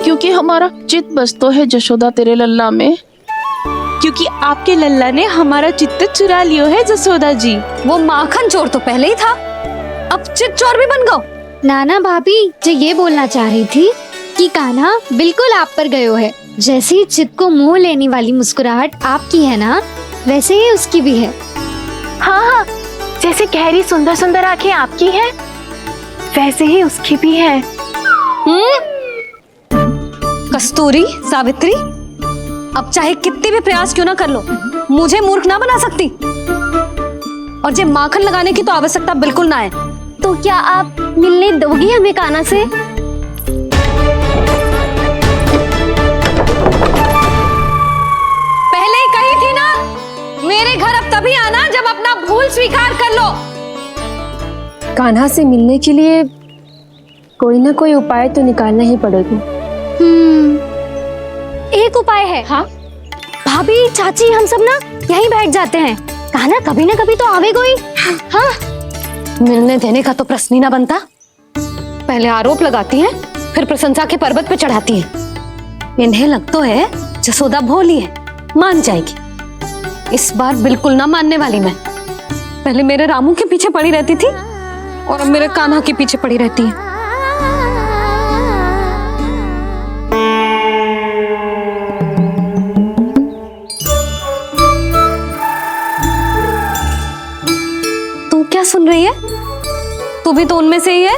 क्योंकि हमारा चित्त बसतो है जशोदा तेरे लल्ला में। क्योंकि आपके लल्ला ने हमारा चित्त चुरा लियो है जसोदा जी। वो माखन चोर तो पहले ही था, अब चित्त चोर भी बन गो। नाना भाभी जो ये बोलना चाह रही थी कि कान्हा बिल्कुल आप पर गयो है। जैसे ही चित्त को मोह लेने वाली मुस्कुराहट आपकी है ना, वैसे ही उसकी भी है। हाँ हाँ, जैसे गहरी सुंदर सुंदर आंखें आपकी हैं, वैसे ही उसकी भी है। कस्तूरी, सावित्री, अब चाहे कितने भी प्रयास क्यों ना कर लो, मुझे मूर्ख ना बना सकती। और जे माखन लगाने की तो आवश्यकता बिल्कुल ना है। तो क्या आप मिलने दोगी हमें कान्हा से? पहले ही कही थी ना, मेरे घर अब तभी आना जब अपना भूल स्वीकार कर लो। कान्हा से मिलने के लिए कोई ना कोई उपाय तो निकालना ही पड़ेगा। एक उपाय है। हाँ भाभी, चाची, हम सब ना यहीं बैठ जाते हैं। कान्हा कभी ना कभी तो आवेगा ही। हाँ, मिलने देने का तो प्रश्न ही ना बनता। पहले आरोप लगाती हैं, फिर प्रशंसा के पर्वत पे चढ़ाती हैं। इन्हें लगता है जसोदा भोली है, मान जाएगी। इस बार बिल्कुल ना मानने वाली मैं। पहले मेरे रामू के पीछे पड़ी रहती थी और अब मेरे कान्हा के पीछे पड़ी रहती है। क्या सुन रही है? तू भी तो उनमें से ही है।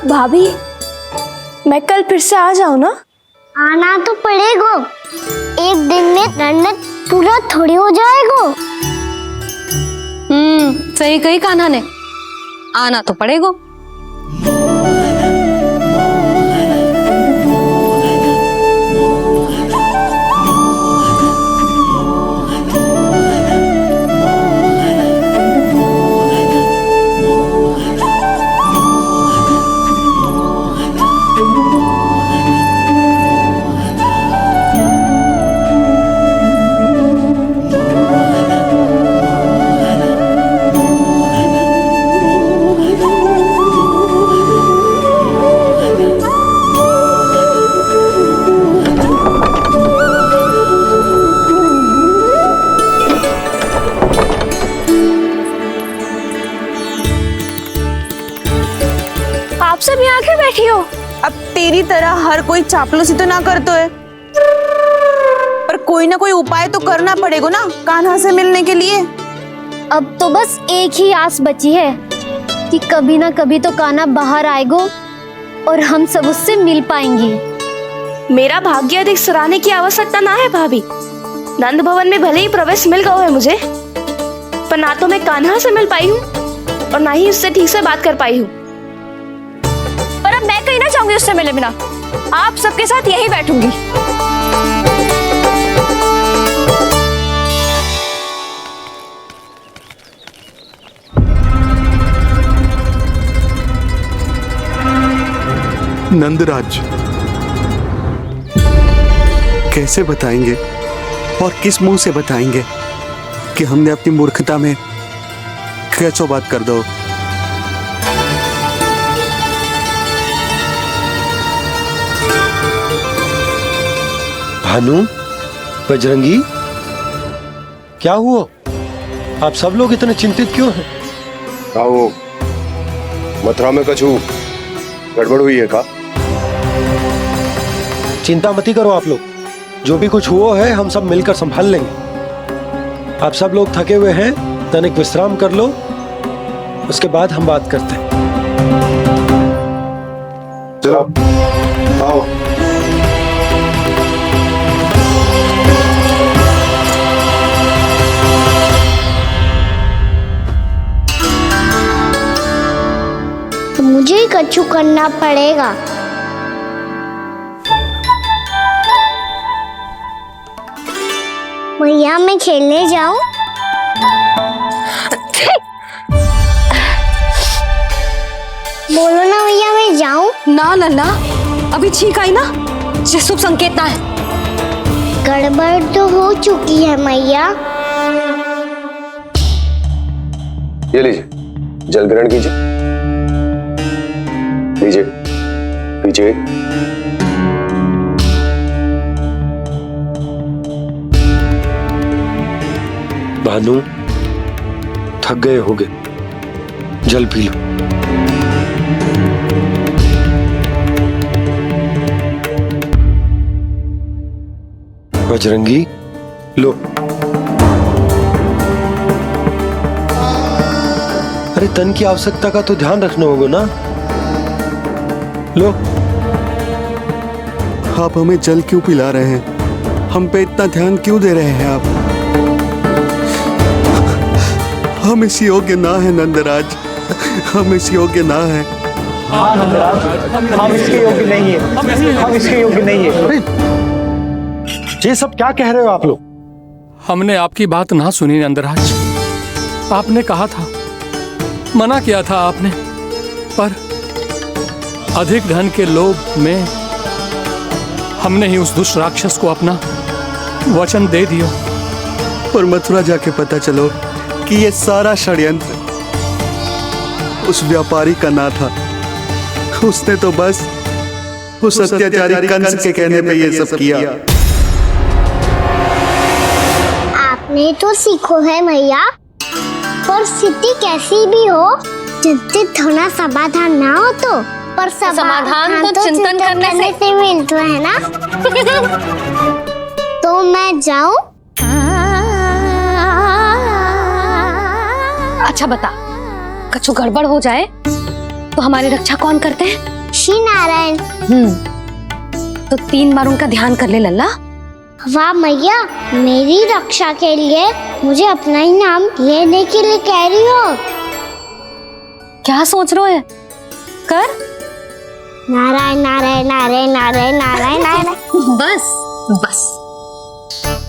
भाभी, मैं कल फिर से आ जाऊं ना? आना तो पड़ेगा। एक दिन में रणनीति पूरा थोड़ी हो जाएगा। सही कही कान्हा ने, आना तो पड़ेगा। सब यहाँ आके बैठी हो? अब तेरी तरह हर कोई चापलूसी तो ना करतो है। कोई ना कोई उपाय तो करना पड़ेगा ना कान्हा से मिलने के लिए। अब तो बस एक ही आस बची है कि कभी ना कभी तो कान्हा बाहर आएगो और हम सब उससे मिल पाएंगे। मेरा भाग्य अधिक सराहने की आवश्यकता ना है भाभी। नंद भवन में भले ही प्रवेश मिल गया है मुझे, पर ना तो मैं कान्हा से मिल पाई हूँ और ना ही उससे ठीक से बात कर पाई हूँ। पर अब मैं कहीं ना जाऊंगी उससे मिले बिना, आप सबके साथ यही बैठूंगी। नंदराज, कैसे बताएंगे और किस मुंह से बताएंगे कि हमने अपनी मूर्खता में कैसो बात कर दो। भानु, बजरंगी, क्या हुआ? आप सब लोग इतने चिंतित क्यों हैं? क्या हो, मथुरा में कछु गड़बड़ हुई है का? चिंता मती करो आप लोग, जो भी कुछ हुआ है हम सब मिलकर संभाल लेंगे। आप सब लोग थके हुए हैं, तनिक विश्राम कर लो, उसके बाद हम बात करते हैं। चलो आओ। मुझे ही कछु करना पड़ेगा। भैया मैं खेलने जाऊं? बोलो ना भैया मैं जाऊं? ना लल्ला, अभी छींक आई ना, ये शुभ संकेत ना है। गड़बड़ तो हो चुकी है मैया। ये लीजिए, जल ग्रहण कीजिए। लीजिए, पीजिए। भानु, थक गए होगे, जल पी लो। बजरंगी, लो। अरे तन की आवश्यकता का तो ध्यान रखना होगा ना, लो। आप हमें जल क्यों पिला रहे हैं? हम पे इतना ध्यान क्यों दे रहे हैं आप? हम इस योग्य ना है नंदराज, हम इस योग्य ना है। हाँ नंदराज, हम इसके योग्य नहीं है, हम इसके योग्य नहीं है। अरे ये सब क्या कह रहे हो आप लोग? हमने आपकी बात ना सुनी नंदराज। आपने कहा था, मना किया था आपने, पर अधिक धन के लोभ में हमने ही उस दुष्ट राक्षस को अपना वचन दे दिया। पर मथुरा जाके पता चलो कि ये सारा षड्यंत्र उस व्यापारी का ना था। उसने तो बस उस अत्याचारी कंस के कहने पे ये सब किया। आपने तो सीखो है भैया, पर स्थिति कैसी भी हो, चिंतित होना समाधान ना हो तो, पर समाधान तो चिंतन करने से मिलता है ना। तो मैं जाऊं? अच्छा बता, कछु गड़बड़ हो जाए तो हमारी रक्षा कौन करते हैं? श्री नारायण। तो 3 बार उनका ध्यान कर ले लल्ला। वाह मैया, मेरी रक्षा के लिए मुझे अपना ही नाम लेने के लिए कह रही हो? क्या सोच रहे हो? कर। नारायण नारायण नारायण नारायण नारायण नारायण। बस बस।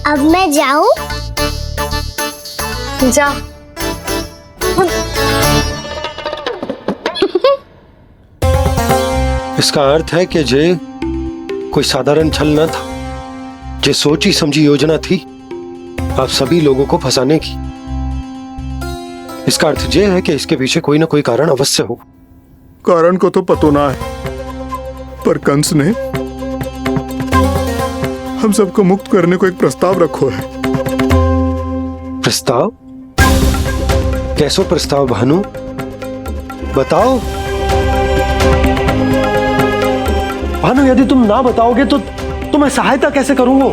अब मैं जाऊं? जा। इसका अर्थ है कि जे कोई साधारण छल न था, जे सोची समझी योजना थी आप सभी लोगों को फंसाने की। इसका अर्थ ये है कि इसके पीछे कोई ना कोई कारण अवश्य हो। कारण को तो पतो ना है, पर कंस ने हम सबको मुक्त करने को एक प्रस्ताव रखो है। प्रस्ताव? कैसो प्रस्ताव भानु, बताओ। भानु, यदि तुम ना बताओगे तो मैं सहायता कैसे करूंगा?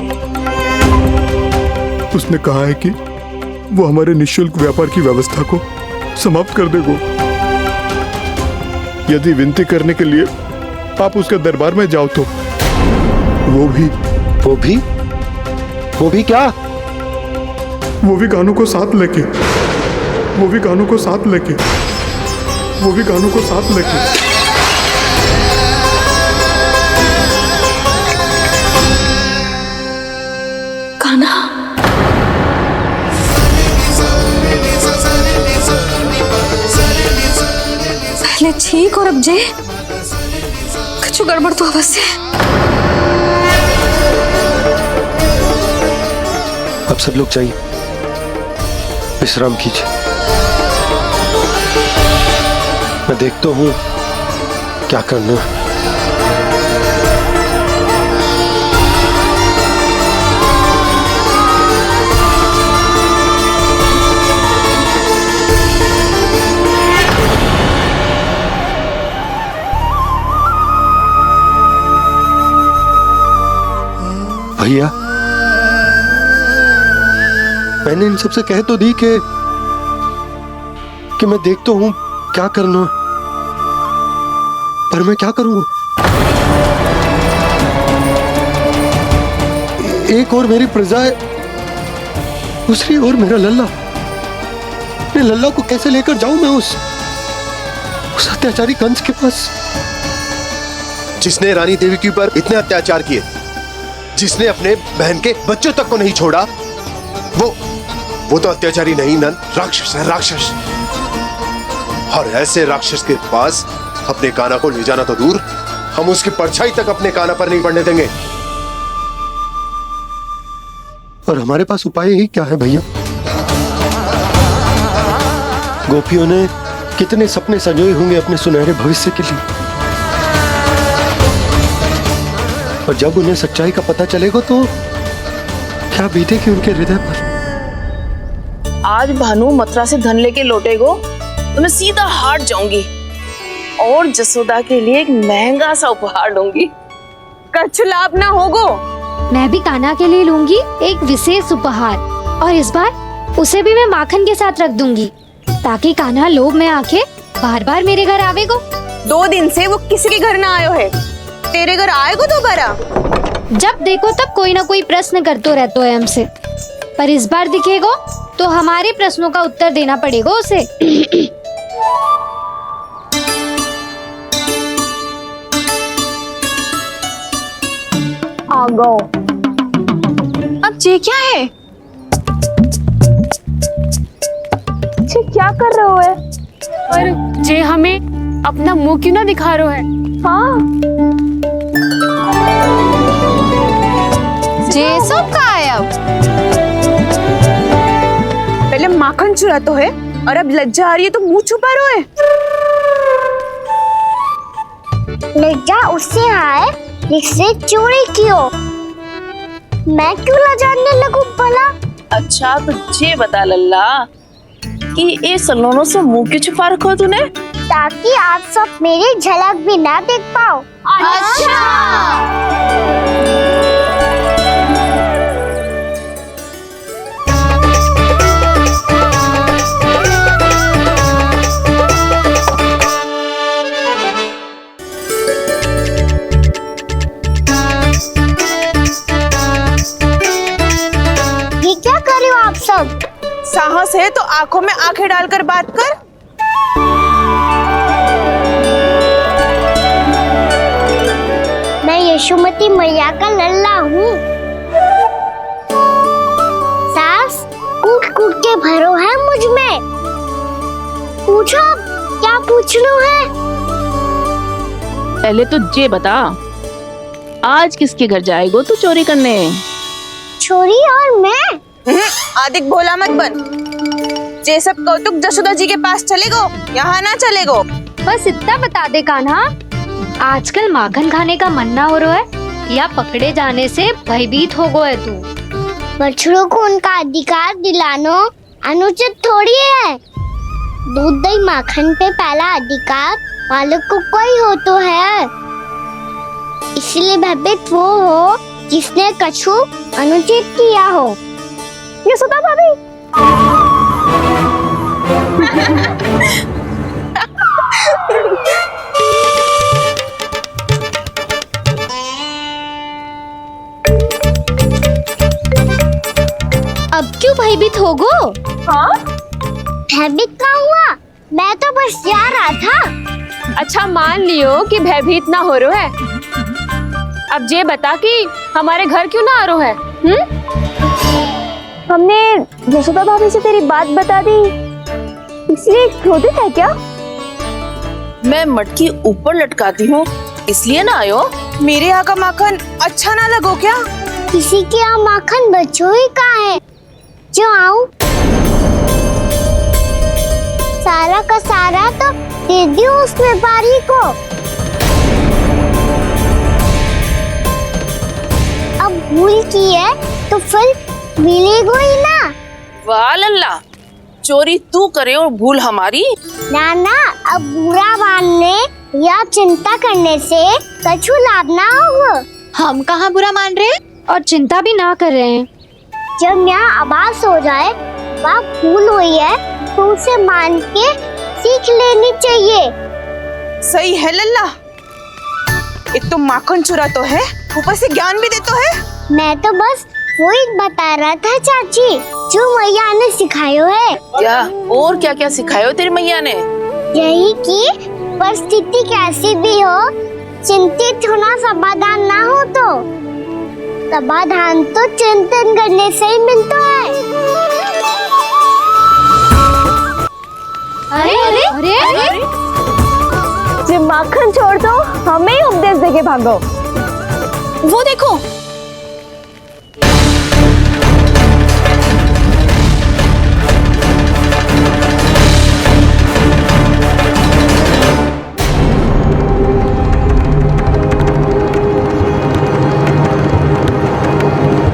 उसने कहा है कि वो हमारे निःशुल्क व्यापार की व्यवस्था को समाप्त कर देगा। यदि विनती करने के लिए आप उसके दरबार में जाओ तो वो भी क्या? वो भी कानों को साथ लेके कान्हा, पहले ठीक और अब जे कुछ गड़बड़ तो अवश्य है। अब सब लोग जाइए, विश्राम कीजिए। मैं देखता हूँ क्या करना है। भैया, मैंने इन सबसे कह तो दी कि मैं देखता हूं क्या करना, पर मैं क्या करूंगा? एक और मेरी प्रजा है, दूसरी ओर मेरा लल्ला। अपने लल्ला को कैसे लेकर जाऊं मैं उस अत्याचारी कंस के पास? जिसने रानी देवी के ऊपर इतने अत्याचार किए, जिसने अपने बहन के बच्चों तक को नहीं छोड़ा, वो तो अत्याचारी नहीं नंद, राक्षस है, राक्षस। और ऐसे राक्षस के पास अपने कान्हा को ले जाना तो दूर, हम उसकी परछाई तक अपने कान्हा पर नहीं पड़ने देंगे। और हमारे पास उपाय ही क्या है भैया? गोपियों ने कितने सपने संजोए होंगे अपने सुनहरे भविष्य के लिए, और जब उन्हें सच्चाई का पता चलेगा तो क्या बीतेगी उनके हृदय पर? आज भानु मथुरा से धन लेके लौटेगो तो मैं सीधा हाट जाऊंगी और जसोदा के लिए एक महंगा सा उपहार दूंगी। कछु लाभ ना होगो। मैं भी कान्हा के लिए लूंगी एक विशेष उपहार, और इस बार उसे भी मैं माखन के साथ रख दूंगी, ताकि कान्हा लोभ में आके बार बार मेरे घर आवेगो। 2 दिन से वो किसी के घर ना आयो है, तेरे घर आएगो दोबारा? जब देखो तब कोई ना कोई प्रश्न करते रहते है हमसे, पर इस बार दिखेगो तो हमारे प्रश्नों का उत्तर देना पड़ेगा उसे। आ गो। अब जे क्या है? जे क्या कर रहे हो है? पर जे हमें अपना मुंह क्यों ना दिखा रहे है? हाँ, जे सब का है अब? पहले माखन चुरा तो है और अब लज्जा आ रही है तो मुंह छुपा रहे है। लज्जा उससे है जिससे चोरी की हो। मैं क्यों लजाने लगूं भला? अच्छा तो ये बता लल्ला कि ये सलोनों से मुंह क्यों छुपा रखो तूने? ताकि आप सब मेरी झलक भी ना देख पाओ। अच्छा। ये क्या कर रहे हो आप सब? साहस है तो आंखों में आंखें डालकर बात कर। मैं यशोमती मैया का लल्ला हूँ। सास कूट कूट के भरो है मुझ में। पूछो क्या पूछना है? पहले तो ये बता, आज किसके घर जाएगो तू चोरी करने? छोरी और मैं? आदिक भोला मत बन। ये सब कौतुक जशोदा जी के पास चलेगो, यहाँ ना चलेगो। बस इतना बता दे कान्हा, आजकल माखन खाने का मन ना हो रहा है या पकड़े जाने से भयभीत हो गए तू? बछड़ों को उनका अधिकार दिलाना अनुचित थोड़ी है। दूध दही माखन पे पहला अधिकार मालिक को कोई हो तो है। इसलिए भयभीत वो हो जिसने कछु अनुचित किया हो। यशोदा भाभी। अब क्यों भयभीत हो गो? हाँ? भयभीत क्या हुआ? मैं तो बस जा रहा था। अच्छा मान लियो कि भयभीत ना हो रो है। अब ये बता कि हमारे घर क्यों ना आ रो है? हमने यशोदा भाभी से तेरी बात बता दी, इसलिए क्रोधित है क्या? मैं मटकी ऊपर लटकाती हूँ इसलिए ना आयो। मेरे यहाँ का माखन अच्छा ना लगो क्या? किसी के यहाँ माखन बच्चों ही कहाँ है जो आऊं? सारा का सारा तो दे दियो उस व्यापारी को। अब भूल की है तो फिर मिलेगो ही ना। वाह लल्ला, चोरी तू करे और भूल हमारी। नाना, अब बुरा मानने या चिंता करने से कछु लाभ ना होगा। हम कहाँ बुरा मान रहे हैं और चिंता भी ना कर रहे हैं। जब यहाँ आवाज हो जाए वहाँ भूल हुई है तो उसे मान के सीख लेनी चाहिए। सही है लल्ला, एक तो माखन चुरा तो है, ऊपर से ज्ञान भी दे तो है। मैं तो बस वही बता रहा था चाची जो मैया ने सिखायो है। क्या और क्या क्या सिखायो तेरी मैया ने? यही कि परिस्थिति कैसी भी हो चिंतित होना समाधान ना हो तो समाधान तो चिंतन करने से ही मिलता है। अरे अरे अरे, अरे? जब माखन छोड़ दो हमें ही उपदेश देके भागो। वो देखो,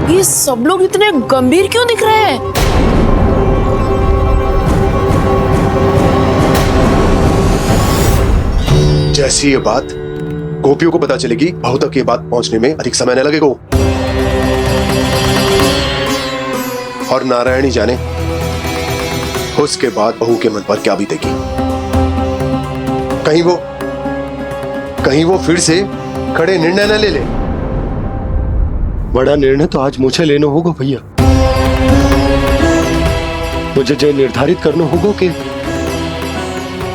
ये सब लोग इतने गंभीर क्यों दिख रहे हैं? जैसी ये बात गोपियों को पता चलेगी, बहू तक ये बात पहुंचने में अधिक समय न लगेगा। और नारायणी जाने उसके बाद बहू के मन पर क्या बीतेगी। कहीं वो फिर से खड़े निर्णय न ले ले। बड़ा निर्णय तो आज मुझे लेना होगा भैया। मुझे जो निर्धारित करना होगा कि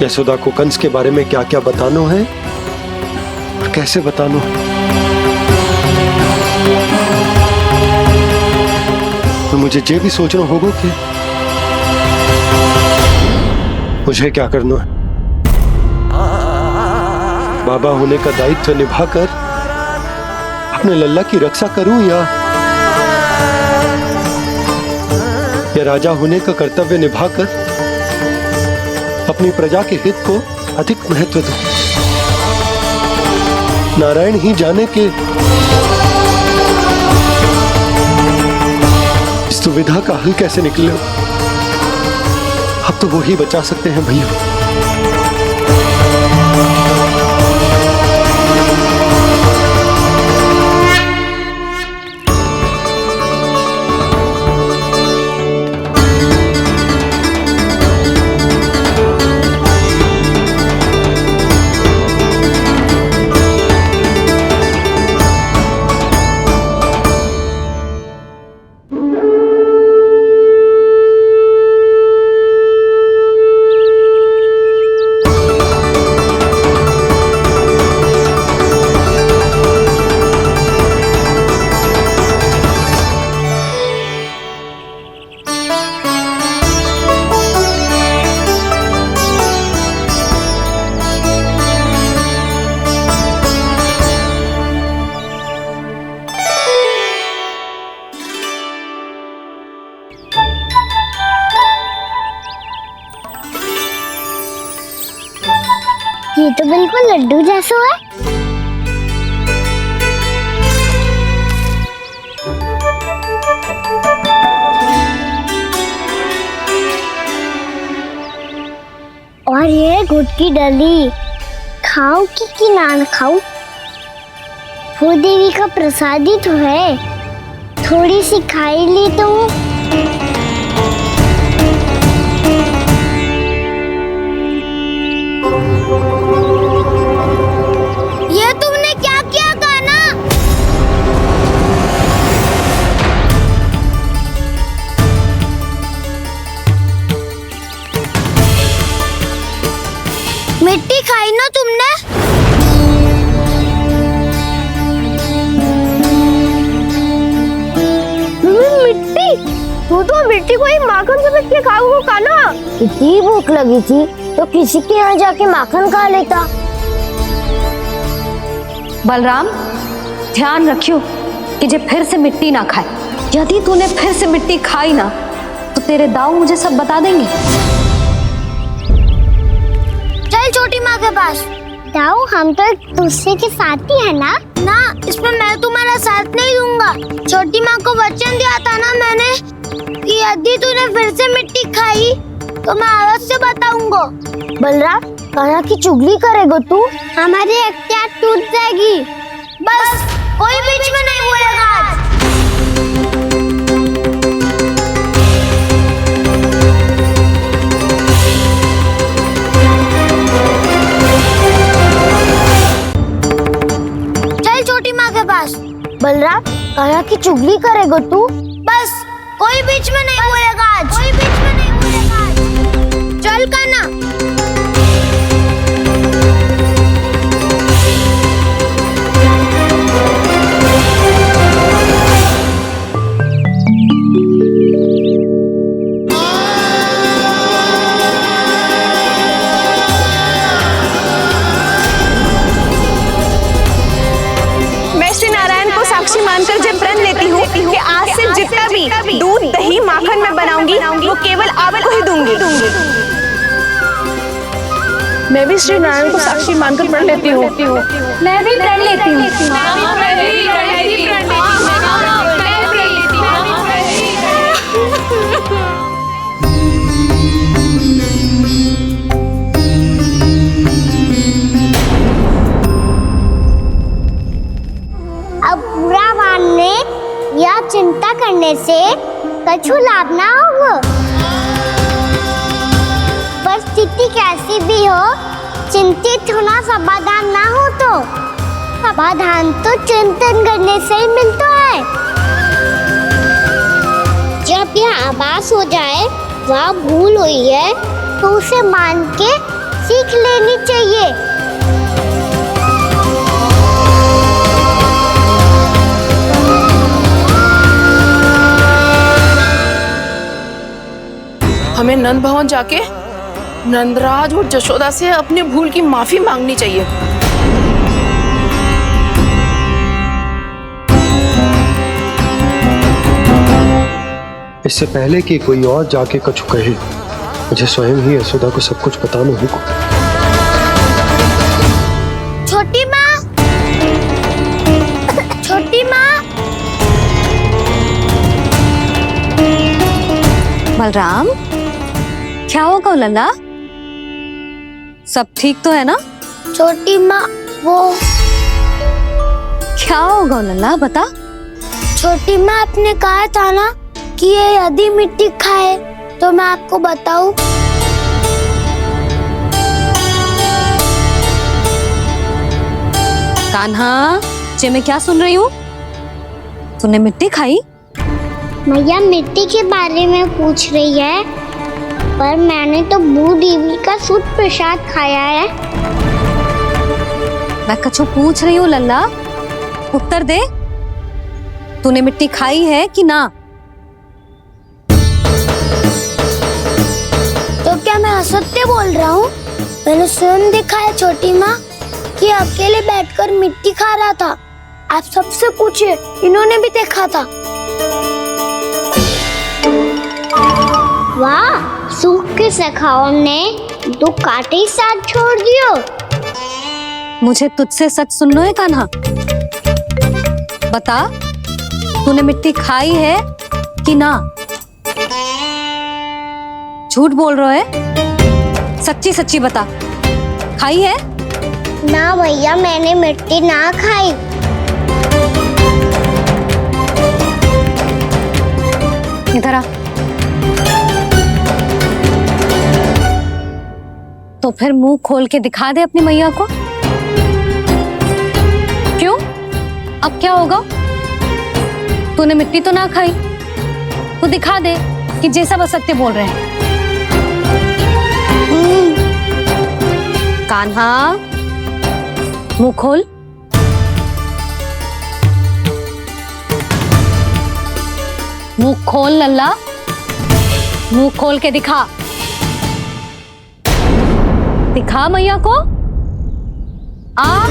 यशोदा को कंस के बारे में क्या क्या बताना है और कैसे बताना है। तो मुझे ये भी सोचना होगा कि मुझे क्या करना है। बाबा होने का दायित्व निभाकर अपने लल्ला की रक्षा करूं या राजा होने का कर्तव्य निभाकर अपनी प्रजा के हित को अधिक महत्व दूं। नारायण ही जाने के इस दुविधा का हल कैसे निकले। अब तो वो ही बचा सकते हैं भैया। ये तो बिल्कुल लड्डू जैसा है। और ये गुड़ की डली खाऊं कि ना खाऊं? वो देवी का प्रसाद ही तो है, थोड़ी सी खाई ली तो ये तुमने क्या किया कान्हा? मिट्टी खाई ना तुमने? मिट्टी? तू तो मिट्टी को ही माखन समझ के खाओ कान्हा। इतनी भूख लगी थी तो किसी के यहाँ जाके माखन खा लेता। बलराम, ध्यान रखियो कि जे फिर से मिट्टी ना खाए। यदि तूने फिर से मिट्टी खाई ना तो तेरे दाऊ मुझे सब बता देंगे। चल छोटी माँ के पास। दाऊ, हम तो एक दूसरे के साथी है ना? ना, इसमें मैं तुम्हारा साथ नहीं दूंगा। छोटी माँ को वचन दिया था ना मैंने कि यदि तूने फिर से मिट्टी खाई तो मैं आवाज से बताऊंगा। बलराम, कान्हा की चुगली करेगा तू? हमारी अख्तियार टूट जाएगी। बस कोई बीच में नहीं बोलेगा आज। चल छोटी माँ के पास। बलराम, कान्हा की चुगली करेगा तू? बस कोई बीच में नहीं बोलेगा आज। कोई बीच में नहीं बोलेगा आज। चल कान्हा। मैं श्री नारायण को साक्षी मानकर जब प्रण लेती हूँ कि आज से जितना भी दूध, दही, माखन मैं बनाऊंगी वो केवल आपको ही दूंगी। मैं भी श्री नारायण को साक्षी मानकर प्रण लेती हूँ। मैं भी प्रण लेती हूँ। अब बुरा मानने या चिंता करने से कछु लाभ ना होगा। परिस्थिति कैसी भी हो, चिंतित होना समाधान ना हो तो समाधान तो चिंतन करने से ही मिलता है। जब यह आभास हो जाए वह भूल हुई है तो उसे मान के सीख लेनी चाहिए। हमें नंद भवन जाके नंदराज और जशोदा से अपनी भूल की माफी मांगनी चाहिए। इससे पहले कि कोई और जाके कछु कहे, मुझे स्वयं ही यशोदा को सब कुछ बताना होगा। छोटी माँ, छोटी माँ। बलराम, क्या होगा लल्ला? सब ठीक तो है ना? छोटी माँ, वो क्या होगा लल्ला, बता। छोटी माँ, आपने कहा था ना कि ये यदि मिट्टी खाए तो मैं आपको बताऊं। कान्हा, जे मैं क्या सुन रही हूँ? तूने मिट्टी खाई? मैया मिट्टी के बारे में पूछ रही है, पर मैंने तो भू देवी का शुद्ध प्रसाद खाया है। मैं कछु पूछ रही हूँ लल्ला, उत्तर दे। तूने मिट्टी खाई है कि ना? तो क्या मैं असत्य बोल रहा हूँ? मैंने स्वयं देखा है छोटी माँ कि अकेले बैठकर मिट्टी खा रहा था। आप सबसे पूछिए, इन्होंने भी देखा था। वाह, सूख के सखाओं ने दो कांटे ही साथ छोड़ दियो। मुझे तुझसे सच सुनना है कान्हा। बता, तूने मिट्टी खाई है कि ना? झूठ बोल रहा है, सच्ची सच्ची बता, खाई है? ना भैया, मैंने मिट्टी ना खाई। इधर आ। तो फिर मुंह खोल के दिखा दे अपनी मैया को। क्यों? अब क्या होगा? तूने मिट्टी तो ना खाई, तो दिखा दे कि जैसा वो सत्य बोल रहे हैं। कान्हा, मुंह खोल। मुंह खोल लल्ला, मुंह खोल के दिखा। दिखा मैया को। आ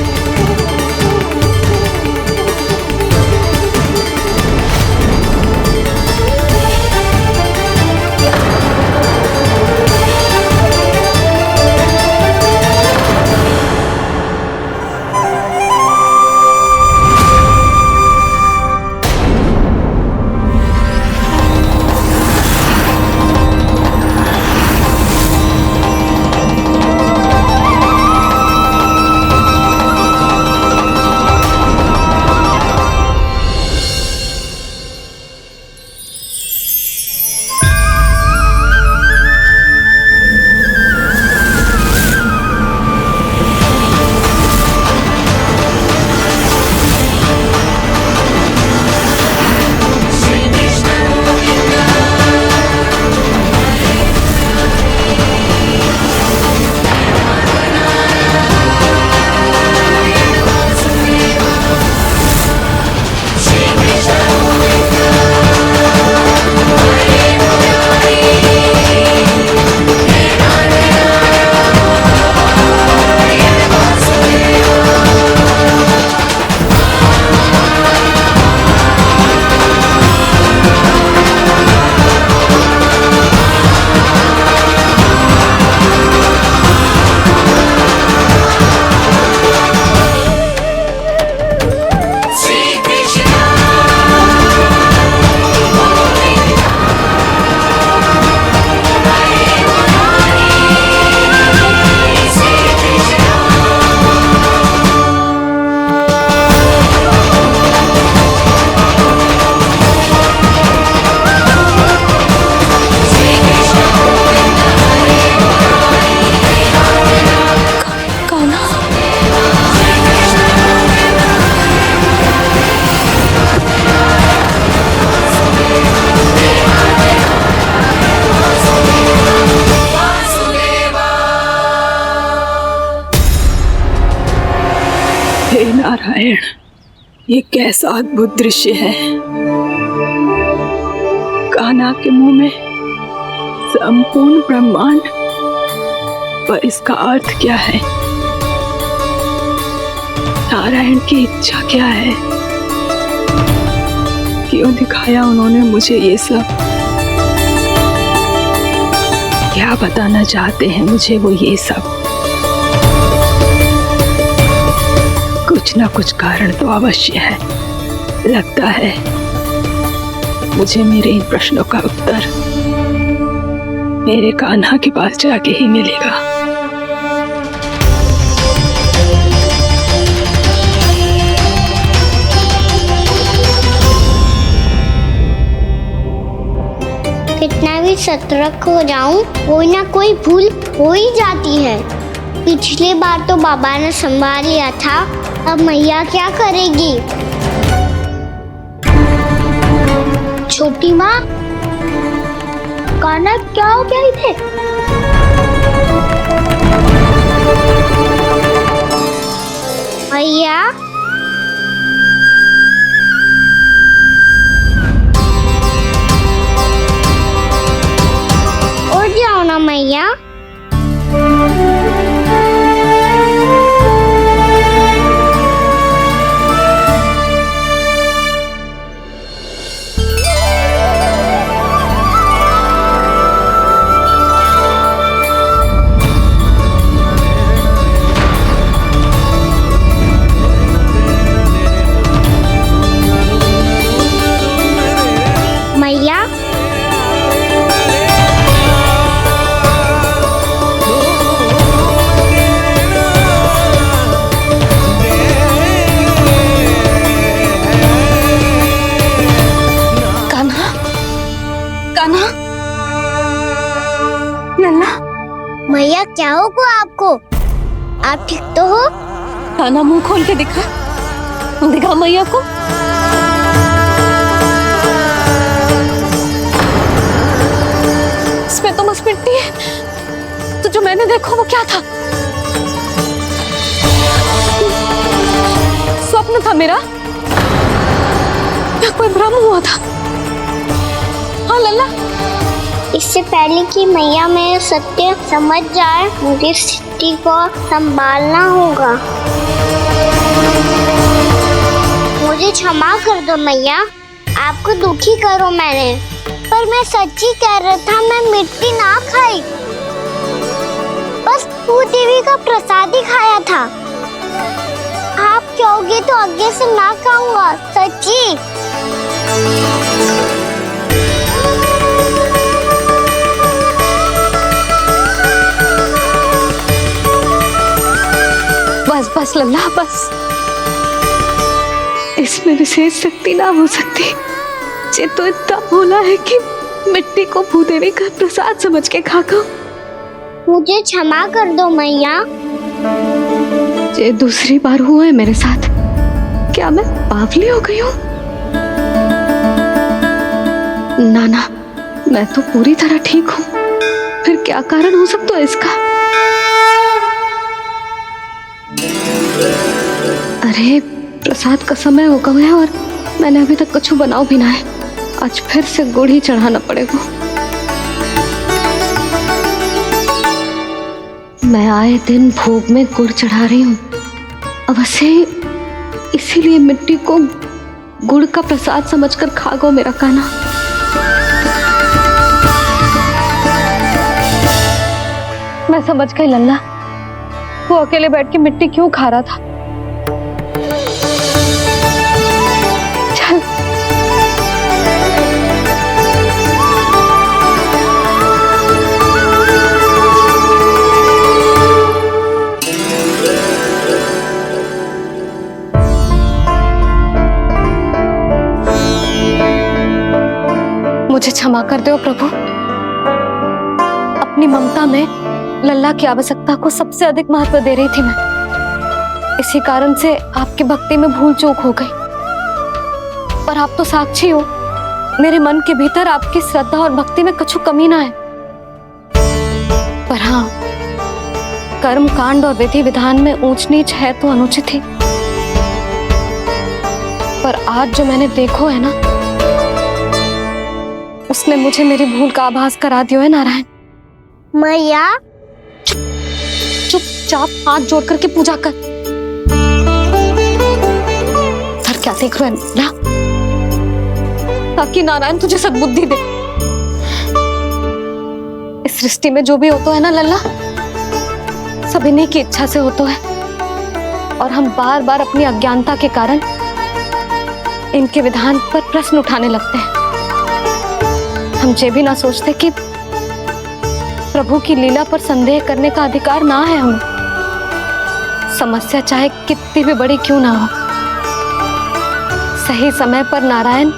हे नारायण, ये कैसा अद्भुत दृश्य है। कान्हा के मुंह में संपूर्ण ब्रह्मांड, पर इसका अर्थ क्या है? नारायण की इच्छा क्या है? क्यों दिखाया उन्होंने मुझे ये सब? क्या बताना चाहते हैं मुझे वो ये सब? कुछ ना कुछ कारण तो अवश्य है। लगता है मुझे मेरे इन प्रश्नों का उत्तर मेरे कान्हा के पास जाके ही मिलेगा। कितना भी सतर्क हो जाऊं, कोई ना कोई भूल हो ही जाती है। पिछली बार तो बाबा ने संभाल लिया था, अब मैया क्या करेगी? छोटी माँ, कान्हा क्या हो गया इधर? मैया, उठ जाओ ना मैया। मैया, कान्हा, कान्हा, लल्ला, मैया क्या होगा आपको? आप ठीक तो हो? कान्हा मुंह खोल के दिखा मैया को। इसमें तो बस मिट्टी है, तो जो मैंने देखा वो क्या था? स्वप्न था मेरा या कोई भ्रम हुआ था? हाँ लल्ला, इससे पहले कि मैया में सत्य समझ जाए, मुझे स्थिति को संभालना होगा। मुझे क्षमा कर दो मैया, आपको दुखी करो मैंने, पर मैं सच्ची कह रहा था, मैं मिट्टी ना खाई, बस तू देवी का प्रसाद ही खाया था। आप कहोगे तो आगे से ना खाऊंगा, सच्ची। बस बस लल्ला बस, इसमें विशेष शक्ति ना हो सकती। ये तो इतना भोला है कि मिट्टी को भूदेवी का प्रसाद समझ के खागा। मुझे क्षमा कर दो मैया। ये दूसरी बार हुआ है मेरे साथ। क्या मैं बावली हो गई हूँ? ना, मैं तो पूरी तरह ठीक हूँ। फिर क्या कारण हो सकता है इसका? अरे प्रसाद का समय हो गया है और मैंने अभी तक कुछ बनाओ भी ना है। आज फिर से गुड़ ही चढ़ाना पड़ेगा। मैं आए दिन भोग में गुड़ चढ़ा रही हूँ, अवश्य इसीलिए मिट्टी को गुड़ का प्रसाद समझकर खागो मेरा कान्हा। मैं समझ गई लल्ला, वो अकेले बैठ के मिट्टी क्यों खा रहा था। चल मुझे क्षमा कर दो प्रभु। अपनी ममता में लल्ला की आवश्यकता को सबसे अधिक महत्व दे रही थी मैं। इसी कारण से आपकी भक्ति में भूल चूक हो गई। पर आप तो साक्षी हो, मेरे मन के भीतर आपकी श्रद्धा और भक्ति में कुछ कमी ना है। पर हाँ, कर्म कांड और विधि विधान में ऊंच नीच है तो अनुचित ही। पर आज जो मैंने देखो है ना, उसने मुझे मेरी भूल का आभास करा दिया है नारायण। मैया चुपचाप हाथ जोड़ करके पूजा कर। सर क्या देख रहे हैं ना? ताकि नारायण तुझे सद्बुद्धि दे। इस सृष्टि में जो भी होता है ना लल्ला, सब इन्हीं की इच्छा से होता है। और हम बार बार अपनी अज्ञानता के कारण इनके विधान पर प्रश्न उठाने लगते हैं। हम ये भी ना सोचते कि प्रभु की लीला पर संदेह करने का अधिकार ना है हमें। समस्या चाहे कितनी भी बड़ी क्यों ना हो, सही समय पर नारायण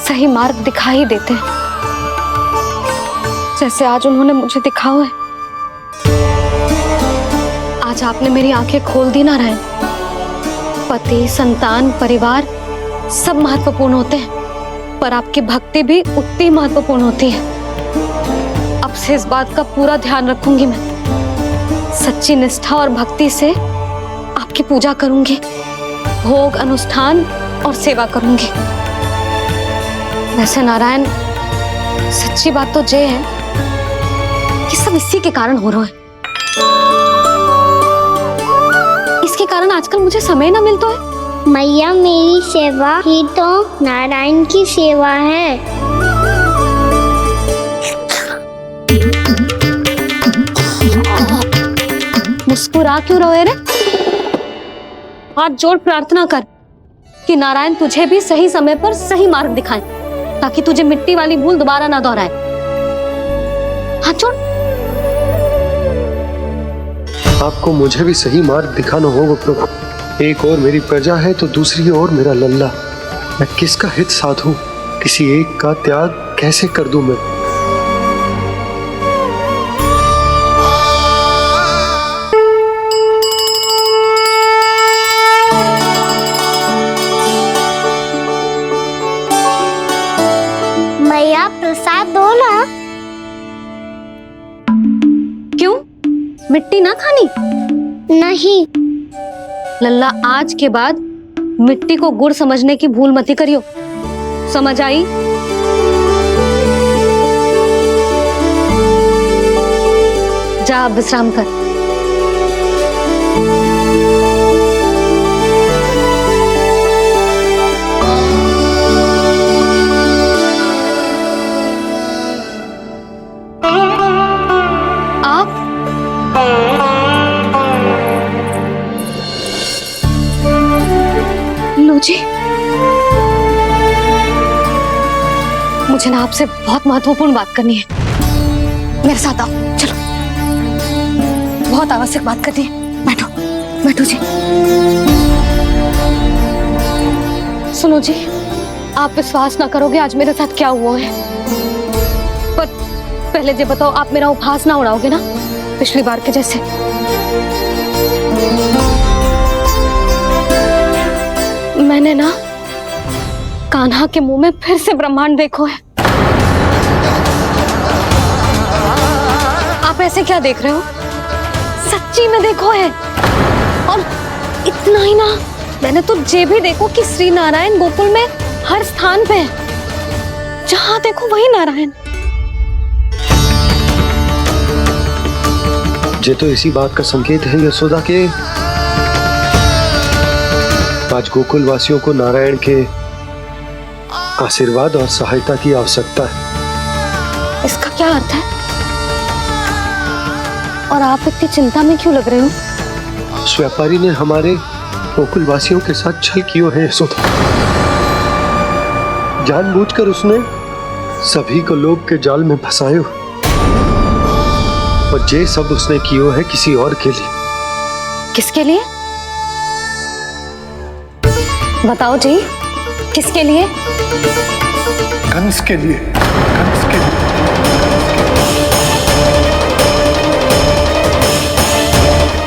सही मार्ग दिखा ही देते हैं, जैसे आज उन्होंने मुझे दिखाओ है। आज आपने मेरी आंखें खोल दी नारायण। पति, संतान, परिवार सब महत्वपूर्ण होते हैं, पर आपकी भक्ति भी उतनी महत्वपूर्ण होती है। अब से इस बात का पूरा ध्यान रखूंगी मैं। सच्ची निष्ठा और भक्ति से आपकी पूजा करूंगी, भोग, अनुष्ठान और सेवा करूंगी। वैसे नारायण, सच्ची बात तो ये है कि सब इसी के कारण हो रहा है। इसके कारण आजकल मुझे समय ना मिलता है। मैया, मेरी सेवा ही तो नारायण की सेवा है। मुस्कुरा क्यों रहे रे? हाथ जोड़ प्रार्थना कर कि नारायण तुझे भी सही समय पर सही मार्ग दिखाएं, ताकि तुझे मिट्टी वाली भूल दोबारा ना दोहराए। हाथ जोड़। आपको मुझे भी सही मार्ग दिखाना होगा प्रभु। एक और मेरी प्रजा है तो दूसरी ओर मेरा लल्ला। मैं किसका हित साधूं? किसी एक का त्याग कैसे कर दूं मैं? दो ना। क्यों? मिट्टी ना खानी? नहीं। लल्ला, आज के बाद मिट्टी को गुड़ समझने की भूल मत करियो, समझ आई? जा अब विश्राम कर। आप लो जी, मुझे ना आपसे बहुत महत्वपूर्ण बात करनी है। मेरे साथ आओ, चलो। बहुत आवश्यक बात करनी है। बैठो, बैठो जी। सुनो जी, आप विश्वास ना करोगे आज मेरे साथ क्या हुआ है। पर पहले ये बताओ, आप मेरा उपहास ना उड़ाओगे ना पिछली बार के जैसे? मैंने ना कान्हा के मुंह में फिर से ब्रह्मांड देखो है। आप ऐसे क्या देख रहे हो? सच्ची में देखो है। और इतना ही ना, मैंने तो ये भी देखो कि श्री नारायण गोकुल में हर स्थान पे है, जहां देखो वही नारायण। ये तो इसी बात का संकेत है यशोदा के आज गोकुल वासियों को नारायण के आशीर्वाद और सहायता की आवश्यकता है। इसका क्या अर्थ है? और आप इतनी चिंता में क्यों लग रहे हो? उस व्यापारी ने हमारे गोकुल वासियों के साथ छल किया है यशोदा। जानबूझकर उसने सभी को लोभ के जाल में फंसायो, और ये सब उसने किया है किसी और के लिए। किसके लिए? बताओ जी, किसके लिए? कंस के लिए। कंस के लिए।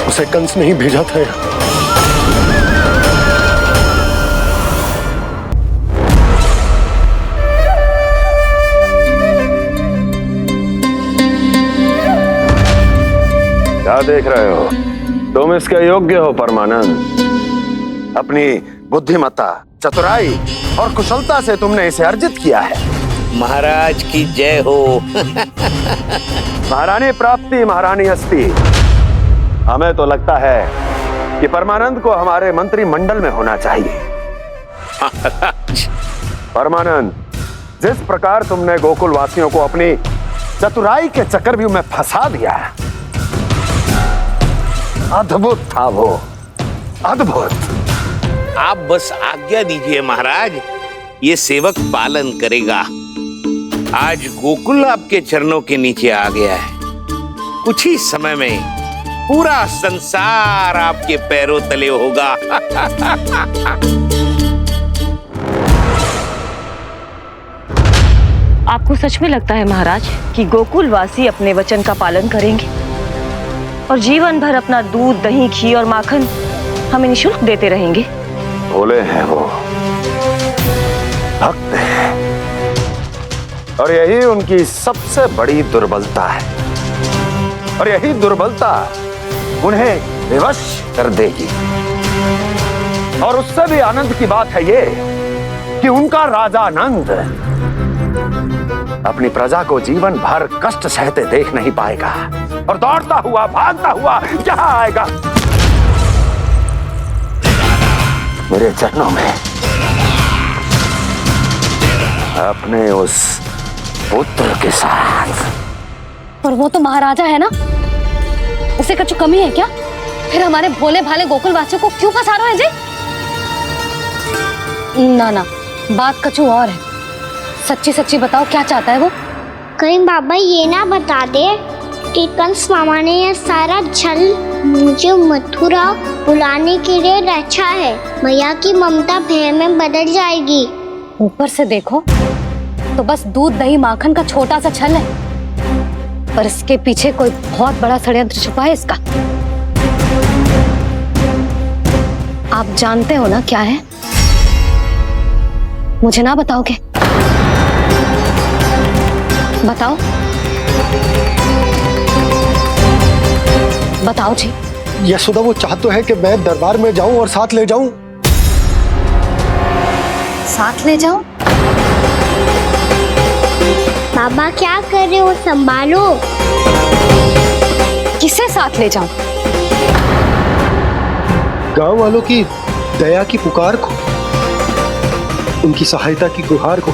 उसे कंस नहीं भेजा था यहाँ। क्या देख रहे हो? तुम इसके योग्य हो परमानंद। अपनी बुद्धिमत्ता, चतुराई और कुशलता से तुमने इसे अर्जित किया है। महाराज की जय हो। महारानी प्राप्ति महारानी हस्ती। हमें तो लगता है कि परमानंद को हमारे मंत्रिमंडल में होना चाहिए। परमानंद, जिस प्रकार तुमने गोकुल वासियों को अपनी चतुराई के चक्रव्यूह में फंसा दिया, अद्भुत था वो, अद्भुत। आप बस आज्ञा दीजिए महाराज, ये सेवक पालन करेगा। आज गोकुल आपके चरणों के नीचे आ गया है। कुछ ही समय में पूरा संसार आपके पैरों तले होगा। आपको सच में लगता है महाराज कि गोकुल वासी अपने वचन का पालन करेंगे और जीवन भर अपना दूध, दही, घी और माखन हमें निःशुल्क देते रहेंगे? भोले हैं वो, भक्त हैं, और यही उनकी सबसे बड़ी दुर्बलता है। और यही दुर्बलता उन्हें विवश कर देगी। और उससे भी आनंद की बात है ये कि उनका राजा नंद अपनी प्रजा को जीवन भर कष्ट सहते देख नहीं पाएगा और दौड़ता हुआ, भागता हुआ यहाँ आएगा मेरे चरणों में, अपने उस पुत्र के साथ। पर वो तो महाराजा है ना, उसे कुछ कमी है क्या? फिर हमारे भोले भाले गोकुल वासियों को क्यों फंसा रहे हैं जी? ना ना, बात कछु और है। सच्ची सच्ची बताओ, क्या चाहता है वो? कहीं बाबा ये ना बता दे कि कंस मामा ने यह सारा छल मुझे मथुरा बुलाने के लिए रचा है। मैया की ममता भय में बदल जाएगी। ऊपर से देखो तो बस दूध, दही, माखन का छोटा सा छल है, पर इसके पीछे कोई बहुत बड़ा षड्यंत्र छुपा है इसका। आप जानते हो ना क्या है? मुझे ना बताओगे? बताओ बताओ जी। यशोदा वो चाह तो है कि मैं दरबार में जाऊं और साथ ले जाऊं। साथ ले जाऊं? बाबा क्या कर रहे हो, संभालो। किसे साथ ले जाऊं? गांव वालों की दया की पुकार को, उनकी सहायता की गुहार को